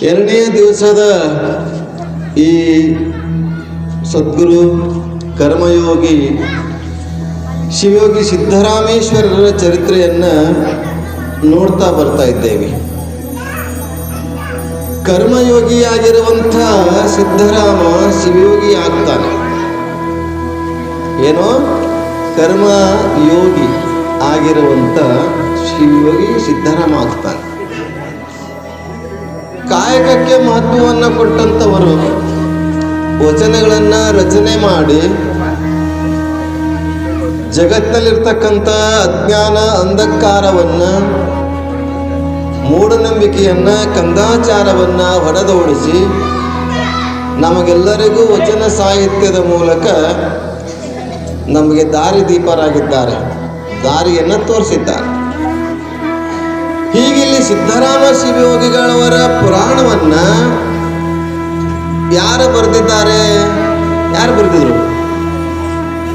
ಎರಡನೇ ದಿವಸದ ಈ ಸದ್ಗುರು ಕರ್ಮಯೋಗಿ ಶಿವಯೋಗಿ ಸಿದ್ದರಾಮೇಶ್ವರರ ಚರಿತ್ರೆಯನ್ನು ನೋಡ್ತಾ ಬರ್ತಾ ಇದ್ದೇವೆ. ಕರ್ಮಯೋಗಿಯಾಗಿರುವಂಥ ಸಿದ್ದರಾಮ ಶಿವಯೋಗಿ ಆಗ್ತಾನೆ. ಏನೋ ಕರ್ಮಯೋಗಿ ಆಗಿರುವಂಥ ಶಿವಯೋಗಿ ಸಿದ್ದರಾಮ ಆಗ್ತಾನೆ. ಕಾಯಕಕ್ಕೆ ಮಹತ್ವವನ್ನು ಕೊಟ್ಟಂಥವರು ವಚನಗಳನ್ನು ರಚನೆ ಮಾಡಿ ಜಗತ್ತಿನಲ್ಲಿರ್ತಕ್ಕಂಥ ಅಜ್ಞಾನ ಅಂಧಕಾರವನ್ನು, ಮೂಢನಂಬಿಕೆಯನ್ನು, ಕಂದಾಚಾರವನ್ನು ಹೊಡೆದೋಡಿಸಿ ನಮಗೆಲ್ಲರಿಗೂ ವಚನ ಸಾಹಿತ್ಯದ ಮೂಲಕ ನಮಗೆ ದಾರಿದೀಪರಾಗಿದ್ದಾರೆ, ದಾರಿಯನ್ನು ತೋರಿಸಿದ್ದಾರೆ. ಹೀಗಿಲ್ಲಿ ಸಿದ್ದರಾಮ ಶಿವಯೋಗಿಗಳವರ ಪುರಾಣವನ್ನು ಯಾರು ಬರೆದಿದ್ದಾರೆ? ಯಾರು ಬರೆದಿದ್ರು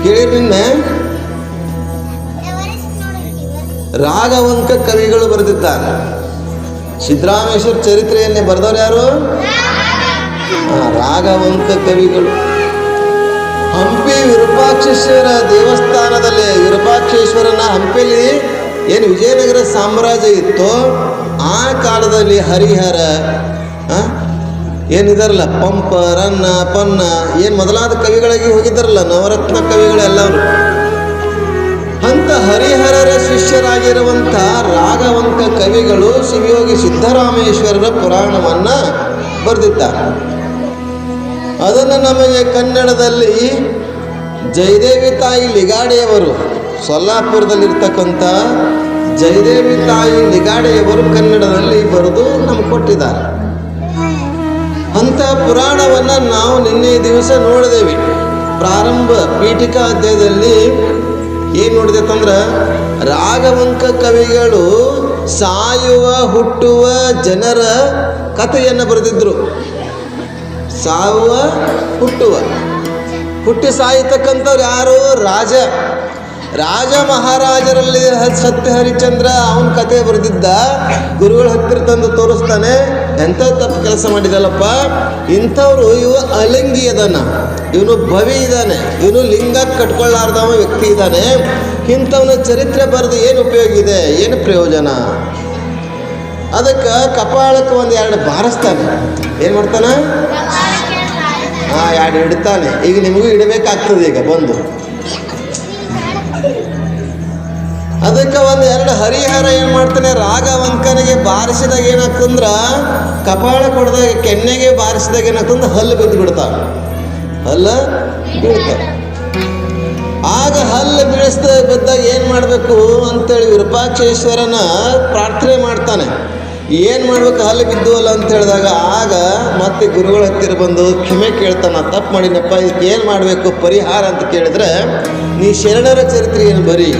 ಕೇಳಿ? ನಿನ್ನೆ ರಾಘವಂಕ ಕವಿಗಳು ಬರೆದಿದ್ದಾರೆ. ಸಿದ್ದರಾಮೇಶ್ವರ ಚರಿತ್ರೆಯನ್ನೇ ಬರೆದವರು ಯಾರು? ರಾಘವಂಕ ಕವಿಗಳು. ಹಂಪಿ ವಿರೂಪಾಕ್ಷೇಶ್ವರ ದೇವಸ್ಥಾನದಲ್ಲಿ, ವಿರೂಪಾಕ್ಷೇಶ್ವರನ ಹಂಪಿಯಲ್ಲಿ ಏನು ವಿಜಯನಗರ ಸಾಮ್ರಾಜ್ಯ ಇತ್ತು, ಆ ಕಾಲದಲ್ಲಿ ಹರಿಹರ ಏನಿದಾರಲ್ಲ, ಪಂಪ, ರನ್ನ, ಪನ್ನ ಏನು ಮೊದಲಾದ ಕವಿಗಳಿಗೆ ಹೋಗಿದ್ದಾರಲ್ಲ, ನವರತ್ನ ಕವಿಗಳೆಲ್ಲವರು. ಅಂತ ಹರಿಹರರ ಶಿಷ್ಯರಾಗಿರುವಂಥ ರಾಘವಂಕ ಕವಿಗಳು ಶಿವಯೋಗಿ ಸಿದ್ದರಾಮೇಶ್ವರರ ಪುರಾಣವನ್ನು ಬರೆದಿದ್ದಾರೆ. ಅದನ್ನು ನಮಗೆ ಕನ್ನಡದಲ್ಲಿ ಜಯದೇವಿ ತಾಯಿ ಲಿಗಾಡೆಯವರು, ಸೊಲ್ಲಾಪುರದಲ್ಲಿರ್ತಕ್ಕಂಥ ಜಯದೇವಿ ತಾಯಿ ಲಿಗಾಡೆಯವರು ಕನ್ನಡದಲ್ಲಿ ಬರೆದು ನಮ್ಗೆ ಕೊಟ್ಟಿದ್ದಾರೆ. ಅಂಥ ಪುರಾಣವನ್ನು ನಾವು ನಿನ್ನೆ ದಿವಸ ನೋಡಿದೇವೆ. ಪ್ರಾರಂಭ ಪೀಠಿಕಾ ಅಧ್ಯಾಯದಲ್ಲಿ ಏನು ನೋಡಿದೆತ್ತಂದ್ರೆ, ರಾಘವಂಕ ಕವಿಗಳು ಸಾಯುವ ಹುಟ್ಟುವ ಜನರ ಕಥೆಯನ್ನು ಬರೆದಿದ್ರು. ಸಾಯುವ ಹುಟ್ಟುವ, ಹುಟ್ಟಿ ಸಾಯತಕ್ಕಂಥವ್ರು ಯಾರು? ರಾಜ ಮಹಾರಾಜರಲ್ಲಿ ಸತ್ಯ ಹರಿಶ್ಚಂದ್ರ ಅವನ ಕತೆ ಬರೆದಿದ್ದ. ಗುರುಗಳ ಹತ್ತಿರ ತಂದು ತೋರಿಸ್ತಾನೆ, ಎಂಥ ತಪ್ಪು ಕೆಲಸ ಮಾಡಿದಲ್ಲಪ್ಪ, ಇಂಥವ್ರು ಇವ ಅಲಿಂಗಿ ಅದಾನ, ಇವನು ಭವಿ ಇದ್ದಾನೆ, ಇವನು ಲಿಂಗ ಕಟ್ಕೊಳ್ಳಾರ್ದವ ವ್ಯಕ್ತಿ ಇದ್ದಾನೆ, ಇಂಥವನ ಚರಿತ್ರೆ ಬರೆದು ಏನು ಉಪಯೋಗ ಇದೆ, ಏನು ಪ್ರಯೋಜನ? ಅದಕ್ಕೆ ಕಪಾಳಕ್ಕೆ ಒಂದು ಎರಡು ಬಾರಿಸ್ತಾನೆ. ಏನು ಮಾಡ್ತಾನೆ? ಎರಡು ಇಡ್ತಾನೆ. ಈಗ ನಿಮಗೂ ಇಡಬೇಕಾಗ್ತದೆ ಈಗ ಬಂದು. ಅದಕ್ಕೆ ಒಂದು ಎರಡು ಹರಿಹರ ಏನು ಮಾಡ್ತಾನೆ, ರಾಘವಂಕನಿಗೆ ಬಾರಿಸಿದಾಗ ಏನಾಗ್ತಂದ್ರೆ, ಕಪಾಳ ಕೊಡ್ದಾಗ ಕೆನ್ನೆಗೆ ಬಾರಿಸಿದಾಗ ಏನಾಗ್ತಂದ್ರೆ ಹಲ್ಲು ಬಿದ್ದು ಬಿಡ್ತಾವೆ, ಹಲ್ಲು ಬೀಳ್ತಾವೆ. ಆಗ ಹಲ್ಲು ಬಿದ್ದಾಗ ಏನು ಮಾಡಬೇಕು ಅಂತೇಳಿ ವಿರೂಪಾಕ್ಷೇಶ್ವರನ ಪ್ರಾರ್ಥನೆ ಮಾಡ್ತಾನೆ. ಏನು ಮಾಡ್ಬೇಕು, ಹಲ್ಲು ಬಿದ್ದುವಲ್ಲ ಅಂತ ಹೇಳಿದಾಗ ಆಗ ಮತ್ತೆ ಗುರುಗಳ ಹತ್ತಿರ ಬಂದು ಕ್ಷಮೆ ಕೇಳ್ತಾನೆ. ತಪ್ಪು ಮಾಡಿನಪ್ಪ, ಇದಕ್ಕೆ ಏನು ಮಾಡಬೇಕು ಪರಿಹಾರ ಅಂತ ಕೇಳಿದ್ರೆ, ನೀ ಶರಣರ ಚರಿತ್ರೆಯನ್ನು ಬರೀ,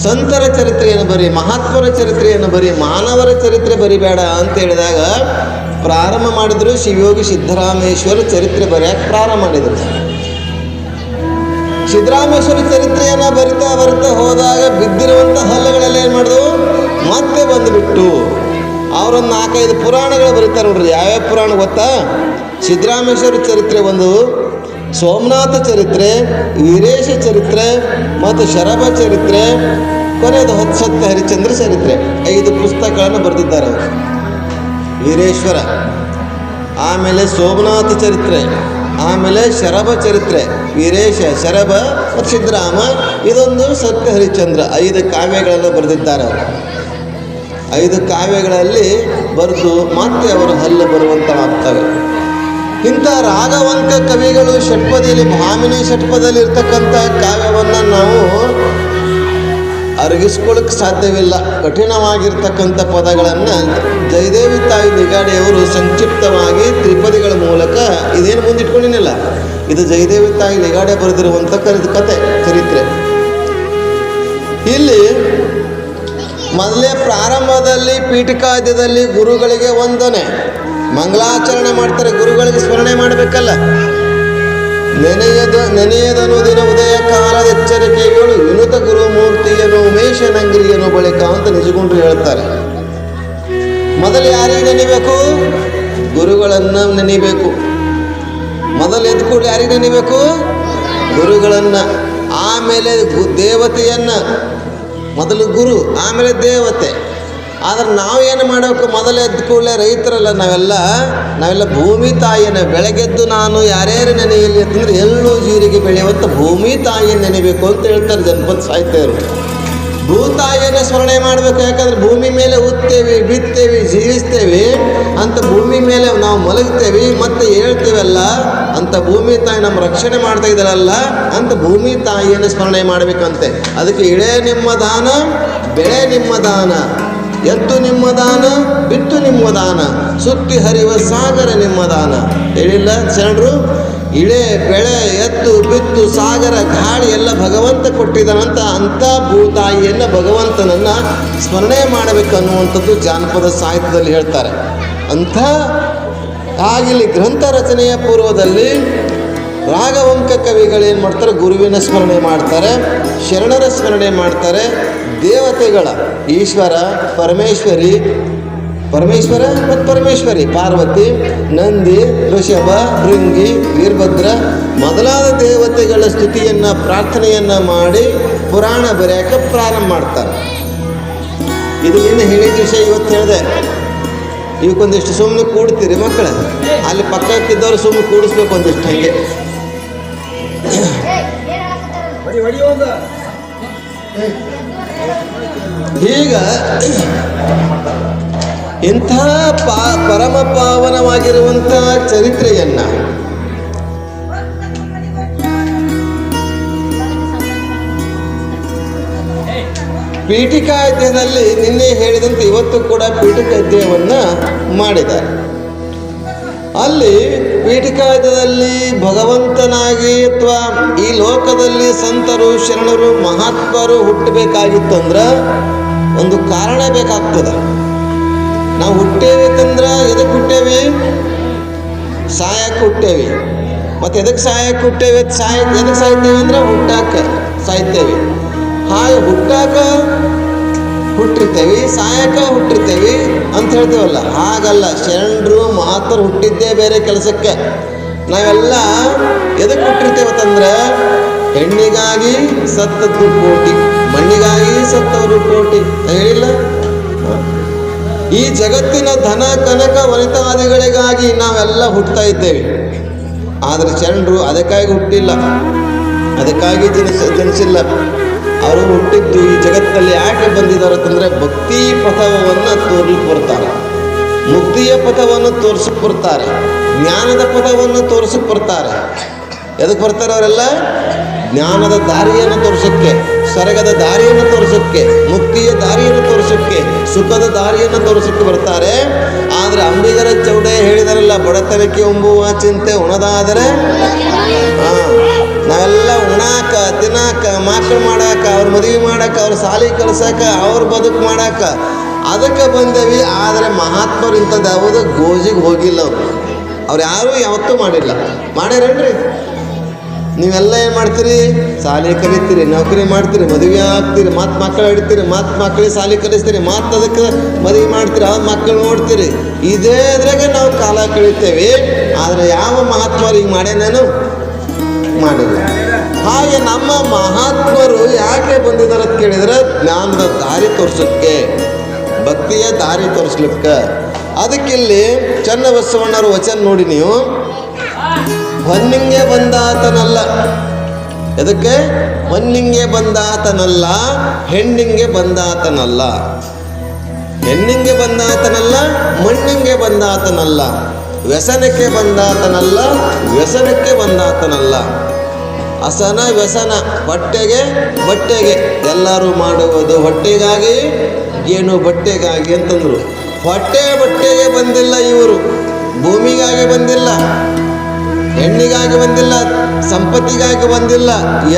ಸಂತರ ಚರಿತ್ರೆಯನ್ನು ಬರೀ, ಮಹಾತ್ಮರ ಚರಿತ್ರೆಯನ್ನು ಬರೀ, ಮಾನವರ ಚರಿತ್ರೆ ಬರಿಬೇಡ ಅಂತ ಹೇಳಿದಾಗ ಪ್ರಾರಂಭ ಮಾಡಿದ್ರು. ಶಿವಯೋಗಿ ಸಿದ್ದರಾಮೇಶ್ವರ ಚರಿತ್ರೆ ಬರೆಯಕ್ಕೆ ಪ್ರಾರಂಭ ಮಾಡಿದರು. ಸಿದ್ದರಾಮೇಶ್ವರ ಚರಿತ್ರೆಯನ್ನು ಬರಿತಾ ಹೋದಾಗ ಬಿದ್ದಿರುವಂಥ ಹಲ್ಲುಗಳೆಲ್ಲ ಏನು ಮಾಡಿದವು, ಮತ್ತೆ ಬಂದುಬಿಟ್ಟು ಅವರೊಂದು 4-5 ಪುರಾಣಗಳು ಬರೀತಾರೆ ನೋಡ್ರಿ. ಯಾವ್ಯಾವ ಪುರಾಣ ಗೊತ್ತಾ? ಸಿದ್ದರಾಮೇಶ್ವರ ಚರಿತ್ರೆ ಒಂದು, ಸೋಮನಾಥ ಚರಿತ್ರೆ, ವೀರೇಶ ಚರಿತ್ರೆ ಮತ್ತು ಶರಭ ಚರಿತ್ರೆ, ಕೊನೆಯದು ಸತ್ಯ ಹರಿಶ್ಚಂದ್ರ ಚರಿತ್ರೆ. 5 ಪುಸ್ತಕಗಳನ್ನು ಬರೆದಿದ್ದಾರೆ ಅವರು. ವೀರೇಶ್ವರ, ಆಮೇಲೆ ಸೋಮನಾಥ ಚರಿತ್ರೆ, ಆಮೇಲೆ ಶರಭ ಚರಿತ್ರೆ, ವೀರೇಶ, ಶರಭ ಮತ್ತು ಸಿದ್ದರಾಮ, ಇದೊಂದು ಸತ್ಯ ಹರಿಶ್ಚಂದ್ರ. 5 ಕಾವ್ಯಗಳನ್ನು ಬರೆದಿದ್ದಾರೆ ಅವರು. 5 ಕಾವ್ಯಗಳಲ್ಲಿ ಬರೆದು ಮತ್ತೆ ಅವರು ಹಲ್ಲು ಬರುವಂಥವಾಗ್ತವೆ. ಇಂಥ ರಾಘವಂಕ ಕವಿಗಳು ಷಟ್ಪದಿಯಲ್ಲಿ, ಭಾಮಿನಿ ಷಟ್ಪದಲ್ಲಿ ಇರ್ತಕ್ಕಂಥ ಕಾವ್ಯವನ್ನು ನಾವು ಅರಗಿಸ್ಕೊಳ್ಳೋಕ್ಕೆ ಸಾಧ್ಯವಿಲ್ಲ. ಕಠಿಣವಾಗಿರ್ತಕ್ಕಂಥ ಪದಗಳನ್ನು ಜಯದೇವಿ ತಾಯಿ ಲಿಗಾಡೆಯವರು ಸಂಕ್ಷಿಪ್ತವಾಗಿ ತ್ರಿಪದಿಗಳ ಮೂಲಕ, ಇದೇನು ಮುಂದಿಟ್ಕೊಂಡಿನಿಲ್ಲ, ಇದು ಜಯದೇವಿ ತಾಯಿ ಲಿಗಾಡೆ ಬರೆದಿರುವಂಥ ಕತೆ ಚರಿತ್ರೆ. ಇಲ್ಲಿ ಮೊದಲೇ ಪ್ರಾರಂಭದಲ್ಲಿ ಪೀಠಿಕಾದ್ಯದಲ್ಲಿ ಗುರುಗಳಿಗೆ ವಂದನೆ, ಮಂಗಲಾಚರಣೆ ಮಾಡ್ತಾರೆ. ಗುರುಗಳಿಗೆ ಸ್ಮರಣೆ ಮಾಡಬೇಕಲ್ಲ. ನೆನೆಯದನು ದಿನ ಉದಯ ಕಾಲದ ಎಚ್ಚರಿಕೆಗಳು ವಿನುತ ಗುರುಮೂರ್ತಿಯನು ಮೇಷನಂಗ್ರಿಯನು ಬಳಿಕ ಅಂತ ನಿಜಗುಂಡ್ರು ಹೇಳ್ತಾರೆ. ಮೊದಲು ಯಾರಿಗೆ ನೆನೆಬೇಕು? ಗುರುಗಳನ್ನು ನೆನೆಯಬೇಕು. ಮೊದಲು ಎದ್ದು ಕೂಡ ಯಾರಿಗೆ ನೆನೆಯಬೇಕು? ಗುರುಗಳನ್ನು. ಆಮೇಲೆ ದೇವತೆಯನ್ನು. ಮೊದಲು ಗುರು, ಆಮೇಲೆ ದೇವತೆ. ಆದರೆ ನಾವೇನು ಮಾಡಬೇಕು? ಮೊದಲು ಎದ್ದು ಕೂಡಲೇ ರೈತರಲ್ಲ ನಾವೆಲ್ಲ ಭೂಮಿ ತಾಯಿಯನ್ನು ಬೆಳಗ್ಗೆದ್ದು ನಾನು ಯಾರ್ಯಾರು ನೆನೆಯಲಿ ಅಂತಂದ್ರೆ ಎಳ್ಳು ಜೀರಿಗೆ ಬೆಳೆಯುವಂಥ ಭೂಮಿ ತಾಯಿಯನ್ನು ನೆನೆಯಬೇಕು ಅಂತ ಹೇಳ್ತಾರೆ ಜನಪದ ಸಾಹಿತ್ಯರು. ಭೂತಾಯಿಯನ್ನು ಸ್ಮರಣೆ ಮಾಡಬೇಕು. ಯಾಕಂದ್ರೆ ಭೂಮಿ ಮೇಲೆ ಉತ್ತೇವಿ, ಬಿತ್ತೇವಿ, ಜೀವಿಸ್ತೇವೆ ಅಂತ ಭೂಮಿ ಮೇಲೆ ನಾವು ಮಲಗ್ತೇವೆ ಮತ್ತು ಹೇಳ್ತೇವಲ್ಲ ಅಂತ ಭೂಮಿ ತಾಯಿ ನಮ್ಮ ರಕ್ಷಣೆ ಮಾಡ್ತಾ ಇದ್ದಾರಲ್ಲ ಅಂತ ಭೂಮಿ ತಾಯಿಯನ್ನು ಸ್ಮರಣೆ ಮಾಡಬೇಕಂತೆ. ಅದಕ್ಕೆ ಇಳೆ ನಿಮ್ಮ ದಾನ, ಬೆಳೆ ನಿಮ್ಮ ದಾನ, ಎತ್ತು ನಿಮ್ಮ ದಾನ, ಬಿತ್ತು ನಿಮ್ಮ ದಾನ, ಸುತ್ತಿ ಹರಿವ ಸಾಗರ ನಿಮ್ಮ ದಾನ ಹೇಳಿಲ್ಲ ಶರಣರು? ಇಳೆ, ಬೆಳೆ, ಎತ್ತು, ಬಿತ್ತು, ಸಾಗರ, ಗಾಳಿ ಎಲ್ಲ ಭಗವಂತ ಕೊಟ್ಟಿದ್ದಾನಂತ ಅಂಥ ಭೂತಾಯಿಯನ್ನು ಭಗವಂತನನ್ನು ಸ್ಮರಣೆ ಮಾಡಬೇಕು ಅನ್ನುವಂಥದ್ದು ಜಾನಪದ ಸಾಹಿತ್ಯದಲ್ಲಿ ಹೇಳ್ತಾರೆ. ಅಂಥ ಹಾಗಿಲ್ಲಿ ಗ್ರಂಥ ರಚನೆಯ ಪೂರ್ವದಲ್ಲಿ ರಾಘವಂಕ ಕವಿಗಳೇನು ಮಾಡ್ತಾರೆ? ಗುರುವಿನ ಸ್ಮರಣೆ ಮಾಡ್ತಾರೆ, ಶರಣರ ಸ್ಮರಣೆ ಮಾಡ್ತಾರೆ, ದೇವತೆಗಳ ಈಶ್ವರ, ಪರಮೇಶ್ವರ ಮತ್ತು ಪರಮೇಶ್ವರಿ, ಪಾರ್ವತಿ, ನಂದಿ, ಋಷಭ, ಭೃಂಗಿ, ವೀರಭದ್ರ ಮೊದಲಾದ ದೇವತೆಗಳ ಸ್ತುತಿಯನ್ನು, ಪ್ರಾರ್ಥನೆಯನ್ನು ಮಾಡಿ ಪುರಾಣ ಬರೆಯೋಕ್ಕೆ ಪ್ರಾರಂಭ ಮಾಡ್ತಾರೆ. ಇದು ನಿನ್ನೆ ಹೇಳಿದ ವಿಷಯ ಇವತ್ತು ಹೇಳಿದೆ. ಇವಕ್ಕೊಂದಿಷ್ಟು ಸುಮ್ಮನೆ ಕೂಡ್ತೀರಿ ಮಕ್ಕಳ, ಅಲ್ಲಿ ಪಕ್ಕಕ್ಕಿದ್ದವರು ಸುಮ್ಮನೆ ಕೂಡಿಸ್ಬೇಕು ಒಂದಿಷ್ಟು ಹಂಗೆ. ಈಗ ಇಂಥ ಪರಮ ಪಾವನವಾಗಿರುವಂಥ ಚರಿತ್ರೆಯನ್ನು ಪೀಠಿಕಾಧ್ಯಯನದಲ್ಲಿ ನಿನ್ನೆ ಹೇಳಿದಂತೆ ಇವತ್ತು ಕೂಡ ಪೀಠಿಕಾಧ್ಯಯನವನ್ನು ಮಾಡಿದ್ದಾರೆ. ಅಲ್ಲಿ ಪೀಠಿಕಾಧ್ಯಯನದಲ್ಲಿ ಭಗವಂತನಾಗಿ ಅಥವಾ ಈ ಲೋಕದಲ್ಲಿ ಸಂತರು, ಶರಣರು, ಮಹಾತ್ಮರು ಹುಟ್ಟಬೇಕಾಗಿತ್ತು ಅಂದ್ರೆ ಒಂದು ಕಾರಣ ಬೇಕಾಗ್ತದೆ. ನಾವು ಹುಟ್ಟೇವಿ ಅಂತಂದ್ರೆ ಎದಕ್ಕೆ ಹುಟ್ಟೇವಿ? ಸಾಯಕ್ಕೆ ಹುಟ್ಟೇವಿ. ಮತ್ತು ಎದಕ್ಕೆ ಸಾಯಕ್ಕೆ ಹುಟ್ಟೇವಿ? ಎದಕ್ಕೆ ಸಾಯ್ತೇವೆ ಅಂದ್ರೆ ಹುಟ್ಟಾಕ ಸಾಯ್ತೇವೆ. ಹಾಗೆ ಹುಟ್ಟಾಕ ಹುಟ್ಟಿರ್ತೇವೆ, ಸಾಯಕ ಹುಟ್ಟಿರ್ತೇವೆ ಅಂತ ಹೇಳ್ತೇವಲ್ಲ, ಹಾಗಲ್ಲ. ಶರಣರು ಮಹಾತ್ಮರು ಹುಟ್ಟಿದ್ದೇ ಬೇರೆ ಕೆಲಸಕ್ಕೆ. ನಾವೆಲ್ಲ ಎದಕ್ಕೆ ಹುಟ್ಟಿರ್ತೇವತ್ತಂದ್ರೆ ಹೆಣ್ಣಿಗಾಗಿ ಸತ್ತದ್ದು ಕೋಟಿ, ಮಣ್ಣಿಗಾಗಿ ಸತ್ತವರು ಕೋಟಿ ಹೇಳಿಲ್ಲ. ಈ ಜಗತ್ತಿನ ಧನ ಕನಕ ವನಿತಾದಿಗಳಿಗಾಗಿ ನಾವೆಲ್ಲ ಹುಟ್ಟುತ್ತಾ ಇದ್ದೇವೆ. ಆದರೆ ಶರಣರು ಅದಕ್ಕಾಗಿ ಹುಟ್ಟಿಲ್ಲ, ಅದಕ್ಕಾಗಿ ಜನಿಸಿಲ್ಲ. ಅವರು ಹುಟ್ಟಿದ್ದು ಈ ಜಗತ್ತಲ್ಲಿ ಯಾಕೆ ಬಂದಿದ್ದಾರೆ ಅಂತಂದರೆ ಭಕ್ತಿ ಪಥವನ್ನು ತೋರ್ಲಿಕ್ಕೆ ಬರ್ತಾರೆ, ಮುಕ್ತಿಯ ಪಥವನ್ನು ತೋರಿಸಕ್ಕೆ ಬರ್ತಾರೆ, ಜ್ಞಾನದ ಪಥವನ್ನು ತೋರಿಸಕ್ಕೆ ಬರ್ತಾರೆ. ಎದಕ್ಕೆ ಬರ್ತಾರೆ ಅವರೆಲ್ಲ? ಜ್ಞಾನದ ದಾರಿಯನ್ನು ತೋರಿಸೋಕ್ಕೆ, ಸ್ವರ್ಗದ ದಾರಿಯನ್ನು ತೋರಿಸೋಕ್ಕೆ, ಮುಕ್ತಿಯ ದಾರಿಯನ್ನು ತೋರಿಸೋಕ್ಕೆ, ಸುಖದ ದಾರಿಯನ್ನು ತೋರಿಸೋಕ್ಕೆ ಬರ್ತಾರೆ. ಆದರೆ ಅಂಬಿಗರ ಚೌಡೆ ಹೇಳಿದಾರಲ್ಲ, ಬಡತನಕ್ಕೆ ಎಂಬುವ ಚಿಂತೆ ಉಣದಾದರೆ ನಾವೆಲ್ಲ ಉಣಾಕ, ತಿನ್ನಾಕ, ಮಕ್ಕಳು ಮಾಡಾಕ, ಅವ್ರ ಮದುವೆ ಮಾಡಾಕ, ಅವ್ರ ಸಾಲಿ ಕಲ್ಸಾಕ, ಅವ್ರ ಬದುಕು ಮಾಡಾಕ ಅದಕ್ಕೆ ಬಂದೇವಿ. ಆದರೆ ಮಹಾತ್ಮರು ಇಂಥದ್ದು ಯಾವುದು ಗೋಜಿಗೆ ಹೋಗಿಲ್ಲ. ಅವ್ರು ಯಾರೂ ಯಾವತ್ತೂ ಮಾಡಿಲ್ಲ. ಮಾಡ್ಯಾರೇನ್ರಿ? ನೀವೆಲ್ಲ ಏನು ಮಾಡ್ತೀರಿ? ಸಾಲಿ ಕಲಿತೀರಿ, ನೌಕರಿ ಮಾಡ್ತೀರಿ, ಮದುವೆ ಆಗ್ತೀರಿ, ಮತ್ತು ಮಕ್ಕಳು ಹಿಡ್ತೀರಿ, ಮತ್ತು ಮಕ್ಕಳಿಗೆ ಸಾಲಿ ಕಲಿಸ್ತೀರಿ, ಮತ್ತು ಅದಕ್ಕೆ ಮದುವೆ ಮಾಡ್ತೀರಿ, ಅವ್ರ ಮಕ್ಕಳು ನೋಡ್ತೀರಿ. ಇದೇ ಇದ್ರಾಗೆ ನಾವು ಕಾಲ ಕಳಿತೇವೆ. ಆದರೆ ಯಾವ ಮಹಾತ್ಮರು ಹಿಂಗೆ ಮಾಡ್ಯಾನೇನು? ಮಾಡಿಲ್ಲ. ಹಾಗೆ ನಮ್ಮ ಮಹಾತ್ಮರು ಯಾಕೆ ಬಂದಿದ್ದಾರೆ ಅಂತ ಕೇಳಿದರೆ ಜ್ಞಾನದ ದಾರಿ ತೋರಿಸೋಕ್ಕೆ, ಭಕ್ತಿಯ ದಾರಿ ತೋರಿಸ್ಲಿಕ್ಕೆ. ಅದಕ್ಕಿಲ್ಲಿ ಚನ್ನಬಸವಣ್ಣವ್ರ ವಚನ ನೋಡಿ ನೀವು, ಹೊನ್ನಿಂಗೆ ಬಂದಾತನಲ್ಲ. ಎದಕ್ಕೆ? ಹೊನ್ನಿಂಗೆ ಬಂದಾತನಲ್ಲ, ಹೆಣ್ಣಿಂಗೆ ಬಂದಾತನಲ್ಲ. ಹೆಣ್ಣಿಂಗೆ ಬಂದಾತನಲ್ಲ, ಮಣ್ಣಿಂಗೆ ಬಂದಾತನಲ್ಲ. ವ್ಯಸನಕ್ಕೆ ಬಂದಾತನಲ್ಲ, ವ್ಯಸನಕ್ಕೆ ಬಂದಾತನಲ್ಲ. ಅಸನ ವ್ಯಸನ, ಬಟ್ಟೆಗೆ ಎಲ್ಲರೂ ಮಾಡುವುದು ಹೊಟ್ಟೆಗಾಗಿ, ಏನು ಬಟ್ಟೆಗಾಗಿ ಅಂತಂದರು. ಬಟ್ಟೆಗೆ ಬಂದಿಲ್ಲ ಇವರು, ಭೂಮಿಗಾಗಿ ಬಂದಿಲ್ಲ, ಹೆಣ್ಣಿಗಾಗಿ ಬಂದಿಲ್ಲ, ಸಂಪತ್ತಿಗಾಗಿ ಬಂದಿಲ್ಲ.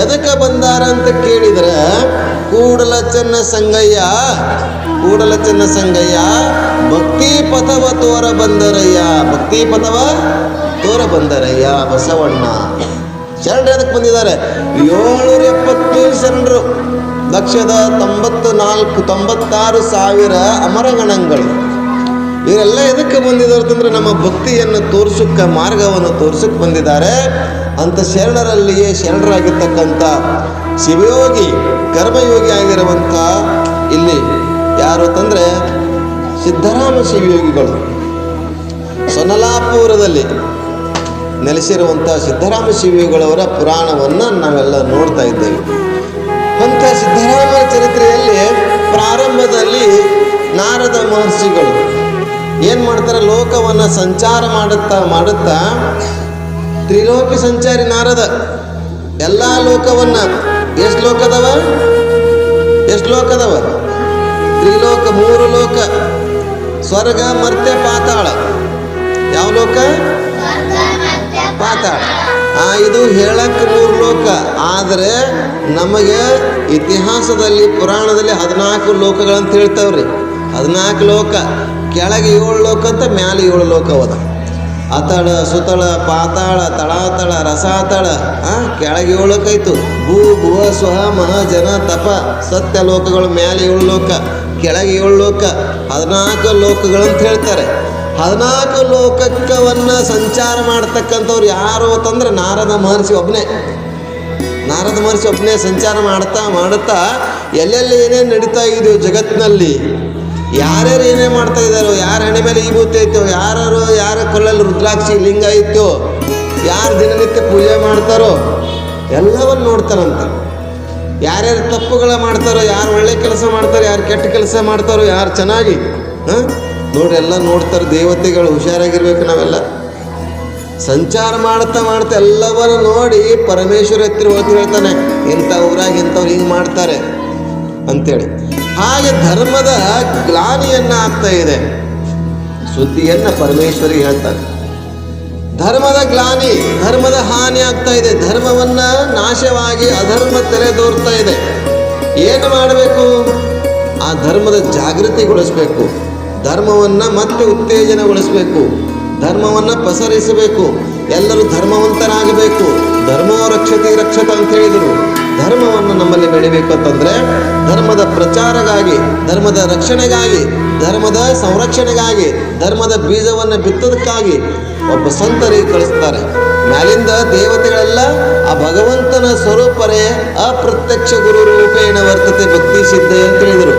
ಎದಕ್ಕೆ ಬಂದಾರ ಅಂತ ಕೇಳಿದ್ರೆ ಕೂಡಲ ಚೆನ್ನ ಸಂಗಯ್ಯ ಭಕ್ತಿ ಪಥವ ತೋರ ಬಂದರಯ್ಯ, ಭಕ್ತಿ ಪಥವ ತೋರ ಬಂದರಯ್ಯ ಬಸವಣ್ಣ. ಶರಣರು ಎದಕ್ಕೆ ಬಂದಿದ್ದಾರೆ? 770 ಶರಣರು, 1,94,96,000 ಅಮರಗಣಗಳು. ಇವರೆಲ್ಲ ಎದಕ್ಕೆ ಬಂದಿದ್ದಾರೆ ಅಂತಂದ್ರೆ ನಮ್ಮ ಭಕ್ತಿಯನ್ನು ತೋರಿಸೋಕ್ಕೆ, ಮಾರ್ಗವನ್ನು ತೋರಿಸಕ್ಕೆ ಬಂದಿದ್ದಾರೆ ಅಂತ ಶರಣರಲ್ಲಿಯೇ ಶರಣರಾಗಿರ್ತಕ್ಕಂಥ ಶಿವಯೋಗಿ, ಕರ್ಮಯೋಗಿ ಆಗಿರುವಂಥ ಇಲ್ಲಿ ಯಾರು ಅಂತಂದರೆ ಸಿದ್ಧರಾಮ ಶಿವಯೋಗಿಗಳು ಸೊನ್ನಲಾಪುರದಲ್ಲಿ ನೆಲೆಸಿರುವಂಥ ಸಿದ್ಧರಾಮ ಶಿವಯೋಗಿಗಳವರ ಪುರಾಣವನ್ನು ನಾವೆಲ್ಲ ನೋಡ್ತಾ ಇದ್ದೇವೆ. ಅಂಥ ಸಿದ್ಧರಾಮರ ಚರಿತ್ರೆಯಲ್ಲಿ ಪ್ರಾರಂಭದಲ್ಲಿ ನಾರದ ಮಹರ್ಷಿಗಳು ಏನು ಮಾಡ್ತಾರೆ, ಲೋಕವನ್ನು ಸಂಚಾರ ಮಾಡುತ್ತಾ ತ್ರಿಲೋಕಿ ಸಂಚಾರಿ ನಾರದ ಎಲ್ಲ ಲೋಕವನ್ನು, ಎಷ್ಟು ಲೋಕದವ ತ್ರಿಲೋಕ, 3 ಲೋಕ, ಸ್ವರ್ಗ, ಮರ್ತ್ಯ, ಪಾತಾಳ. ಯಾವ ಲೋಕ? ಪಾತಾಳ. ಇದು ಹೇಳಕ್ಕೆ 3 ಲೋಕ, ಆದರೆ ನಮಗೆ ಇತಿಹಾಸದಲ್ಲಿ ಪುರಾಣದಲ್ಲಿ 14 ಲೋಕಗಳಂತ ಹೇಳ್ತಾವ್ರಿ. 14 ಲೋಕ, ಕೆಳಗೆ 7 ಲೋಕ ಅಂತ, ಮ್ಯಾಲೆ 7 ಲೋಕ ಅದ. ಅತಳ, ಸುತಳ, ಪಾತಾಳ, ತಳಾತಳ, ರಸಾತಳ, ಕೆಳಗೆ 7 ಲೋಕ ಆಯಿತು. ಭೂ, ಭುವ, ಸ್ವಹ, ಮಹ, ಜನ, ತಪ, ಸತ್ಯ ಲೋಕಗಳು ಮ್ಯಾಲೆ 7 ಲೋಕ, ಕೆಳಗೆ 7 ಲೋಕ, 14 ಲೋಕಗಳಂತ ಹೇಳ್ತಾರೆ. 14 ಲೋಕವನ್ನು ಸಂಚಾರ ಮಾಡ್ತಕ್ಕಂಥವ್ರು ಯಾರು ಅಂತಂದ್ರೆ ನಾರದ ಮಹರ್ಷಿ ಒಬ್ಬನೇ. ನಾರದ ಮಹರ್ಷಿ ಒಬ್ಬನೇ ಸಂಚಾರ ಮಾಡುತ್ತಾ ಎಲ್ಲೆಲ್ಲಿ ಏನೇನು ನಡೀತಾ ಇದೆಯೋ ಜಗತ್ತಿನಲ್ಲಿ, ಯಾರ್ಯಾರು ಏನೇ ಮಾಡ್ತಾ ಇದ್ದಾರೋ, ಯಾರ ಹಣೆ ಮೇಲೆ ಈ ಭೂತಿ ಐತೋ, ಯಾರ ಕೊಳ್ಳಲ್ಲಿ ರುದ್ರಾಕ್ಷಿ ಲಿಂಗ ಐತೋ, ಯಾರು ದಿನನಿತ್ಯ ಪೂಜೆ ಮಾಡ್ತಾರೋ ಎಲ್ಲವನ್ನು ನೋಡ್ತಾರಂತೆ. ಯಾರ್ಯಾರು ತಪ್ಪುಗಳ ಮಾಡ್ತಾರೋ, ಯಾರು ಒಳ್ಳೆ ಕೆಲಸ ಮಾಡ್ತಾರೋ, ಯಾರು ಕೆಟ್ಟ ಕೆಲಸ ಮಾಡ್ತಾರೋ, ಯಾರು ಚೆನ್ನಾಗಿ ನೋಡ್ರಿ ಎಲ್ಲ ನೋಡ್ತಾರೆ. ದೇವತೆಗಳು ಹುಷಾರಾಗಿರ್ಬೇಕು. ನಾವೆಲ್ಲ ಸಂಚಾರ ಮಾಡ್ತಾ ಎಲ್ಲವನ್ನು ನೋಡಿ ಪರಮೇಶ್ವರ ಹತ್ತಿರ ಹೋಗಿ ಹೇಳ್ತಾನೆ, ಇಂಥ ಊರಾಗ ಇಂಥವ್ರು ಹಿಂಗೆ ಮಾಡ್ತಾರೆ ಅಂತೇಳಿ. ಹಾಗೆ ಧರ್ಮದ ಗ್ಲಾನಿಯನ್ನು ಆಗ್ತಾ ಇದೆ ಸುದ್ದಿಯನ್ನು ಪರಮೇಶ್ವರಿ ಹೇಳ್ತಾನೆ. ಧರ್ಮದ ಗ್ಲಾನಿ, ಧರ್ಮದ ಹಾನಿ ಆಗ್ತಾ ಇದೆ. ಧರ್ಮವನ್ನು ನಾಶವಾಗಿ ಅಧರ್ಮ ತೆರೆದೋರ್ತಾ ಇದೆ. ಏನು ಮಾಡಬೇಕು? ಆ ಧರ್ಮದ ಜಾಗೃತಿಗೊಳಿಸಬೇಕು, ಧರ್ಮವನ್ನು ಮತ್ತೆ ಉತ್ತೇಜನಗೊಳಿಸಬೇಕು, ಧರ್ಮವನ್ನು ಪಸರಿಸಬೇಕು, ಎಲ್ಲರೂ ಧರ್ಮವಂತರಾಗಬೇಕು. ಧರ್ಮೋ ರಕ್ಷತೆ ರಕ್ಷತ ಅಂತ ಹೇಳಿದರು. ಧರ್ಮವನ್ನು ನಮ್ಮಲ್ಲಿ ಬೆಳಿಬೇಕು ಅಂತಂದರೆ ಧರ್ಮದ ಪ್ರಚಾರಗಾಗಿ, ಧರ್ಮದ ರಕ್ಷಣೆಗಾಗಿ, ಧರ್ಮದ ಸಂರಕ್ಷಣೆಗಾಗಿ, ಧರ್ಮದ ಬೀಜವನ್ನು ಬಿತ್ತೋದಕ್ಕಾಗಿ ಒಬ್ಬ ಸಂತರಿಗೆ ಕಳಿಸ್ತಾರೆ. ಮ್ಯಾಲಿಂದ ದೇವತೆಗಳೆಲ್ಲ ಆ ಭಗವಂತನ ಸ್ವರೂಪರೇ ಅಪ್ರತ್ಯಕ್ಷ ಗುರು ರೂಪೇಣ ವರ್ತತೆ ಭಕ್ತಿ ಸಿದ್ಧ ಅಂತ ಹೇಳಿದರು.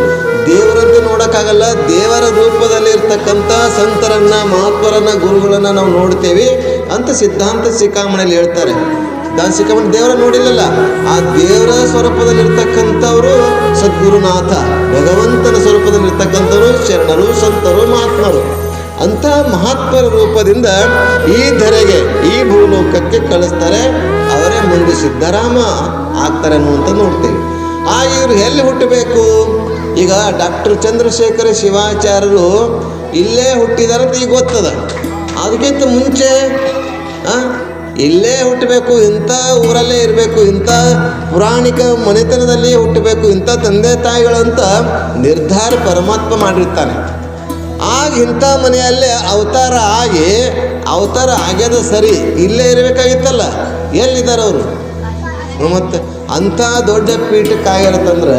ದೇವರಂತೆ ನೋಡೋಕ್ಕಾಗಲ್ಲ, ದೇವರ ರೂಪದಲ್ಲಿ ಇರ್ತಕ್ಕಂಥ ಸಂತರನ್ನ, ಮಹಾತ್ಮರನ್ನ, ಗುರುಗಳನ್ನ ನಾವು ನೋಡ್ತೇವೆ ಅಂತ ಸಿದ್ಧಾಂತ ಶಿಖಾಮಣಿಯಲ್ಲಿ ಹೇಳ್ತಾರೆ. ಶಿಖಾಮಣಿ ದೇವರ ನೋಡಿಲ್ಲಲ್ಲ, ಆ ದೇವರ ಸ್ವರೂಪದಲ್ಲಿರ್ತಕ್ಕಂಥವರು ಸದ್ಗುರುನಾಥ, ಭಗವಂತನ ಸ್ವರೂಪದಲ್ಲಿರ್ತಕ್ಕಂಥವರು ಶರಣರು, ಸಂತರು, ಮಹಾತ್ಮರು. ಅಂಥ ಮಹಾತ್ಮರ ರೂಪದಿಂದ ಈ ಧರೆಗೆ, ಈ ಭೂಲೋಕಕ್ಕೆ ಕಳಿಸ್ತಾರೆ. ಅವರೇ ಮುಂದೆ ಸಿದ್ಧರಾಮ ಆಗ್ತಾರೆ ಅನ್ನುವಂಥ ನೋಡ್ತೇವೆ. ಇವರು ಎಲ್ಲಿ ಹುಟ್ಟಬೇಕು? ಈಗ ಡಾಕ್ಟರ್ ಚಂದ್ರಶೇಖರ ಶಿವಾಚಾರ್ಯರು ಇಲ್ಲೇ ಹುಟ್ಟಿದಾರಂತ ಈಗ ಗೊತ್ತದ. ಅದಕ್ಕಿಂತ ಮುಂಚೆ ಇಲ್ಲೇ ಹುಟ್ಟಬೇಕು, ಇಂಥ ಊರಲ್ಲೇ ಇರಬೇಕು, ಇಂಥ ಪುರಾಣಿಕ ಮನೆತನದಲ್ಲಿ ಹುಟ್ಟಬೇಕು, ಇಂಥ ತಂದೆ ತಾಯಿಗಳಂತ ನಿರ್ಧಾರ ಪರಮಾತ್ಮ ಮಾಡಿರ್ತಾನೆ. ಆಗ ಇಂಥ ಮನೆಯಲ್ಲೇ ಅವತಾರ ಆಗ್ಯದ ಸರಿ, ಇಲ್ಲೇ ಇರಬೇಕಾಗಿತ್ತಲ್ಲ, ಎಲ್ಲಿದ್ದಾರೆ ಅವರು? ಮತ್ತು ಅಂಥ ದೊಡ್ಡ ಪೀಠಕ್ಕಾಗಿರತ್ತಂದ್ರೆ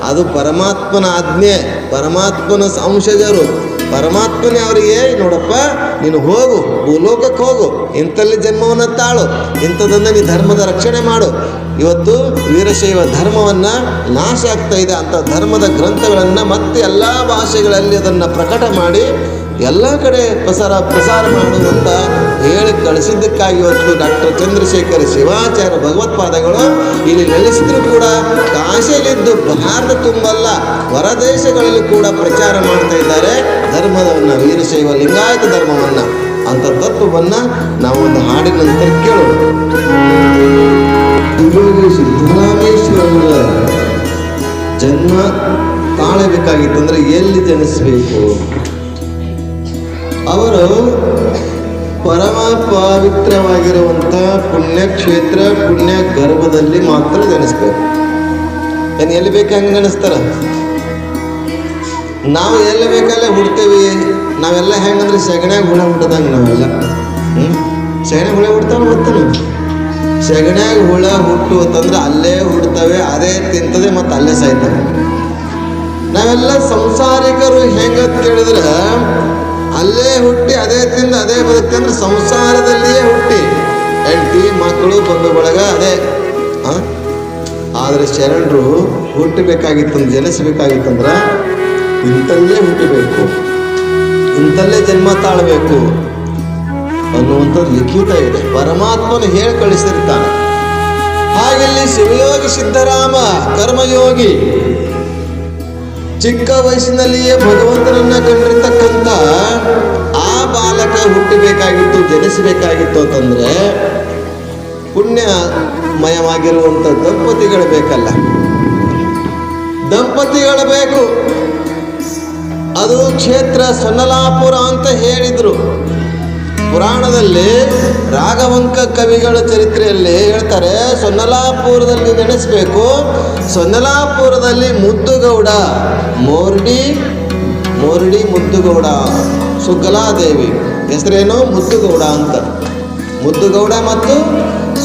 ಅದು ಪರಮಾತ್ಮನ ಆಜ್ಞೆ, ಪರಮಾತ್ಮನ ಅಂಶಜರು. ಪರಮಾತ್ಮನೇ ಅವರಿಗೆ, ನೋಡಪ್ಪ ನೀನು ಹೋಗು, ಭೂಲೋಕಕ್ಕೆ ಹೋಗು, ಇಂಥಲ್ಲಿ ಜನ್ಮವನ್ನು ತಾಳು, ಇಂಥದನ್ನು ನೀ ಧರ್ಮದ ರಕ್ಷಣೆ ಮಾಡು. ಇವತ್ತು ವೀರಶೈವ ಧರ್ಮವನ್ನು ನಾಶ ಆಗ್ತಾ ಇದೆ. ಅಂಥ ಧರ್ಮದ ಗ್ರಂಥಗಳನ್ನು ಮತ್ತೆ ಎಲ್ಲ ಭಾಷೆಗಳಲ್ಲಿ ಅದನ್ನು ಪ್ರಕಟ ಮಾಡಿ ಎಲ್ಲ ಕಡೆ ಪ್ರಸಾರ ಮಾಡುವಂತ ಹೇಳಿ ಕಳಿಸಿದ್ದಕ್ಕಾಗಿ ಇವತ್ತು ಡಾಕ್ಟರ್ ಚಂದ್ರಶೇಖರ ಶಿವಾಚಾರ್ಯ ಭಗವತ್ಪಾದಗಳು ಇಲ್ಲಿ ನೆಲೆಸಿದ್ರು ಕೂಡ ಕಾಶಿಯಲ್ಲಿದ್ದು ಭಾರತ ತುಂಬಲ್ಲ ಹೊರದೇಶಗಳಲ್ಲೂ ಕೂಡ ಪ್ರಚಾರ ಮಾಡ್ತಾ ಇದ್ದಾರೆ ಧರ್ಮವನ್ನು, ವೀರಶೈವ ಲಿಂಗಾಯತ ಧರ್ಮವನ್ನು. ಅಂತ ತತ್ವವನ್ನು ನಾವು ಒಂದು ಹಾಡಿನ ನಂತರ ಕೇಳೋಣ. ಸಿದ್ದರಾಮೇಶ್ವರರ ಜನ್ಮ ತಾಳಬೇಕಾಗಿತ್ತಂದ್ರೆ ಎಲ್ಲಿ ಜನಿಸಬೇಕು? ಅವರು ಪರಮ ಪವಿತ್ರವಾಗಿರುವಂಥ ಪುಣ್ಯಕ್ಷೇತ್ರ, ಪುಣ್ಯ ಗರ್ಭದಲ್ಲಿ ಮಾತ್ರ ಜನಿಸ್ಬೇಕು. ಏನು ಎಲ್ಲಿ ಬೇಕು ಹಂಗೆ ನೆನೆಸ್ತಾರ? ನಾವು ಎಲ್ಲಿ ಬೇಕಲ್ಲೇ ಹುಡ್ತೇವಿ. ನಾವೆಲ್ಲ ಹೆಂಗಂದ್ರೆ ಸೆಗಣ್ಯಾಗ ಹುಳ ಹುಟ್ಟದಂಗೆ ನಾವೆಲ್ಲ ಸೆಗಣ್ಯಾಗ ಹುಳ ಹುಡ್ತಾವೆ. ಗೊತ್ತಲ್ಲ, ಸೆಗಣ್ಯಾಗ ಹುಳ ಹುಟ್ಟುತ್ತಂದ್ರೆ ಅಲ್ಲೇ ಹುಡ್ತವೆ, ಅದೇ ತಿಂತದೆ ಮತ್ತು ಅಲ್ಲೇ ಸಾಯ್ತವೆ. ನಾವೆಲ್ಲ ಸಂಸಾರಿಕರು ಹೆಂಗಂತ ಕೇಳಿದ್ರೆ ಅಲ್ಲೇ ಹುಟ್ಟಿ ಅದೇ ತಿಂದು ಅದೇ ಬದುಕ್ತಂದ್ರೆ ಸಂಸಾರದಲ್ಲಿಯೇ ಹುಟ್ಟಿ ಹೆಂಡತಿ ಮಕ್ಕಳು ಬಂಧು ಬಳಗ ಅದೇ. ಆದರೆ ಶರಣರು ಹುಟ್ಟಬೇಕಾಗಿತ್ತಂದ್ರೆ ಜನಿಸಬೇಕಾಗಿತ್ತಂದ್ರೆ ಇಂಥಲ್ಲೇ ಹುಟ್ಟಬೇಕು, ಇಂಥಲ್ಲೇ ಜನ್ಮ ತಾಳಬೇಕು ಅನ್ನುವಂಥದ್ದು ಲಿಖಿತ ಇದೆ. ಪರಮಾತ್ಮನು ಹೇಳಿ ಕಳಿಸಿರ್ತಾನೆ. ಹಾಗೆಲ್ಲಿ ಶಿವಯೋಗಿ ಸಿದ್ಧರಾಮ ಕರ್ಮಯೋಗಿ ಚಿಕ್ಕ ವಯಸ್ಸಿನಲ್ಲಿಯೇ ಭಗವಂತನನ್ನ ಕಂಡಿರ್ತಕ್ಕಂಥ ಆ ಬಾಲಕ ಹುಟ್ಟಬೇಕಾಗಿತ್ತು, ಜನಿಸಬೇಕಾಗಿತ್ತು ಅಂತಂದ್ರೆ ಪುಣ್ಯಮಯವಾಗಿರುವಂಥ ದಂಪತಿಗಳು ಬೇಕಲ್ಲ, ದಂಪತಿಗಳು ಬೇಕು. ಅದು ಕ್ಷೇತ್ರ ಸೊನ್ನಲಾಪುರ ಅಂತ ಹೇಳಿದ್ರು ಪುರಾಣದಲ್ಲಿ. ರಾಘವಂಕ ಕವಿಗಳ ಚರಿತ್ರೆಯಲ್ಲಿ ಹೇಳ್ತಾರೆ, ಸೊನ್ನಲಾಪುರದಲ್ಲಿ ನೆನೆಸಬೇಕು. ಸೊನ್ನಲಾಪುರದಲ್ಲಿ ಮುದ್ದುಗೌಡ, ಮೋರ್ಡಿ ಮುದ್ದುಗೌಡ, ಸುಕಲಾದೇವಿ ಹೆಸರೇನು ಮುದ್ದುಗೌಡ ಅಂತ. ಮುದ್ದುಗೌಡ ಮತ್ತು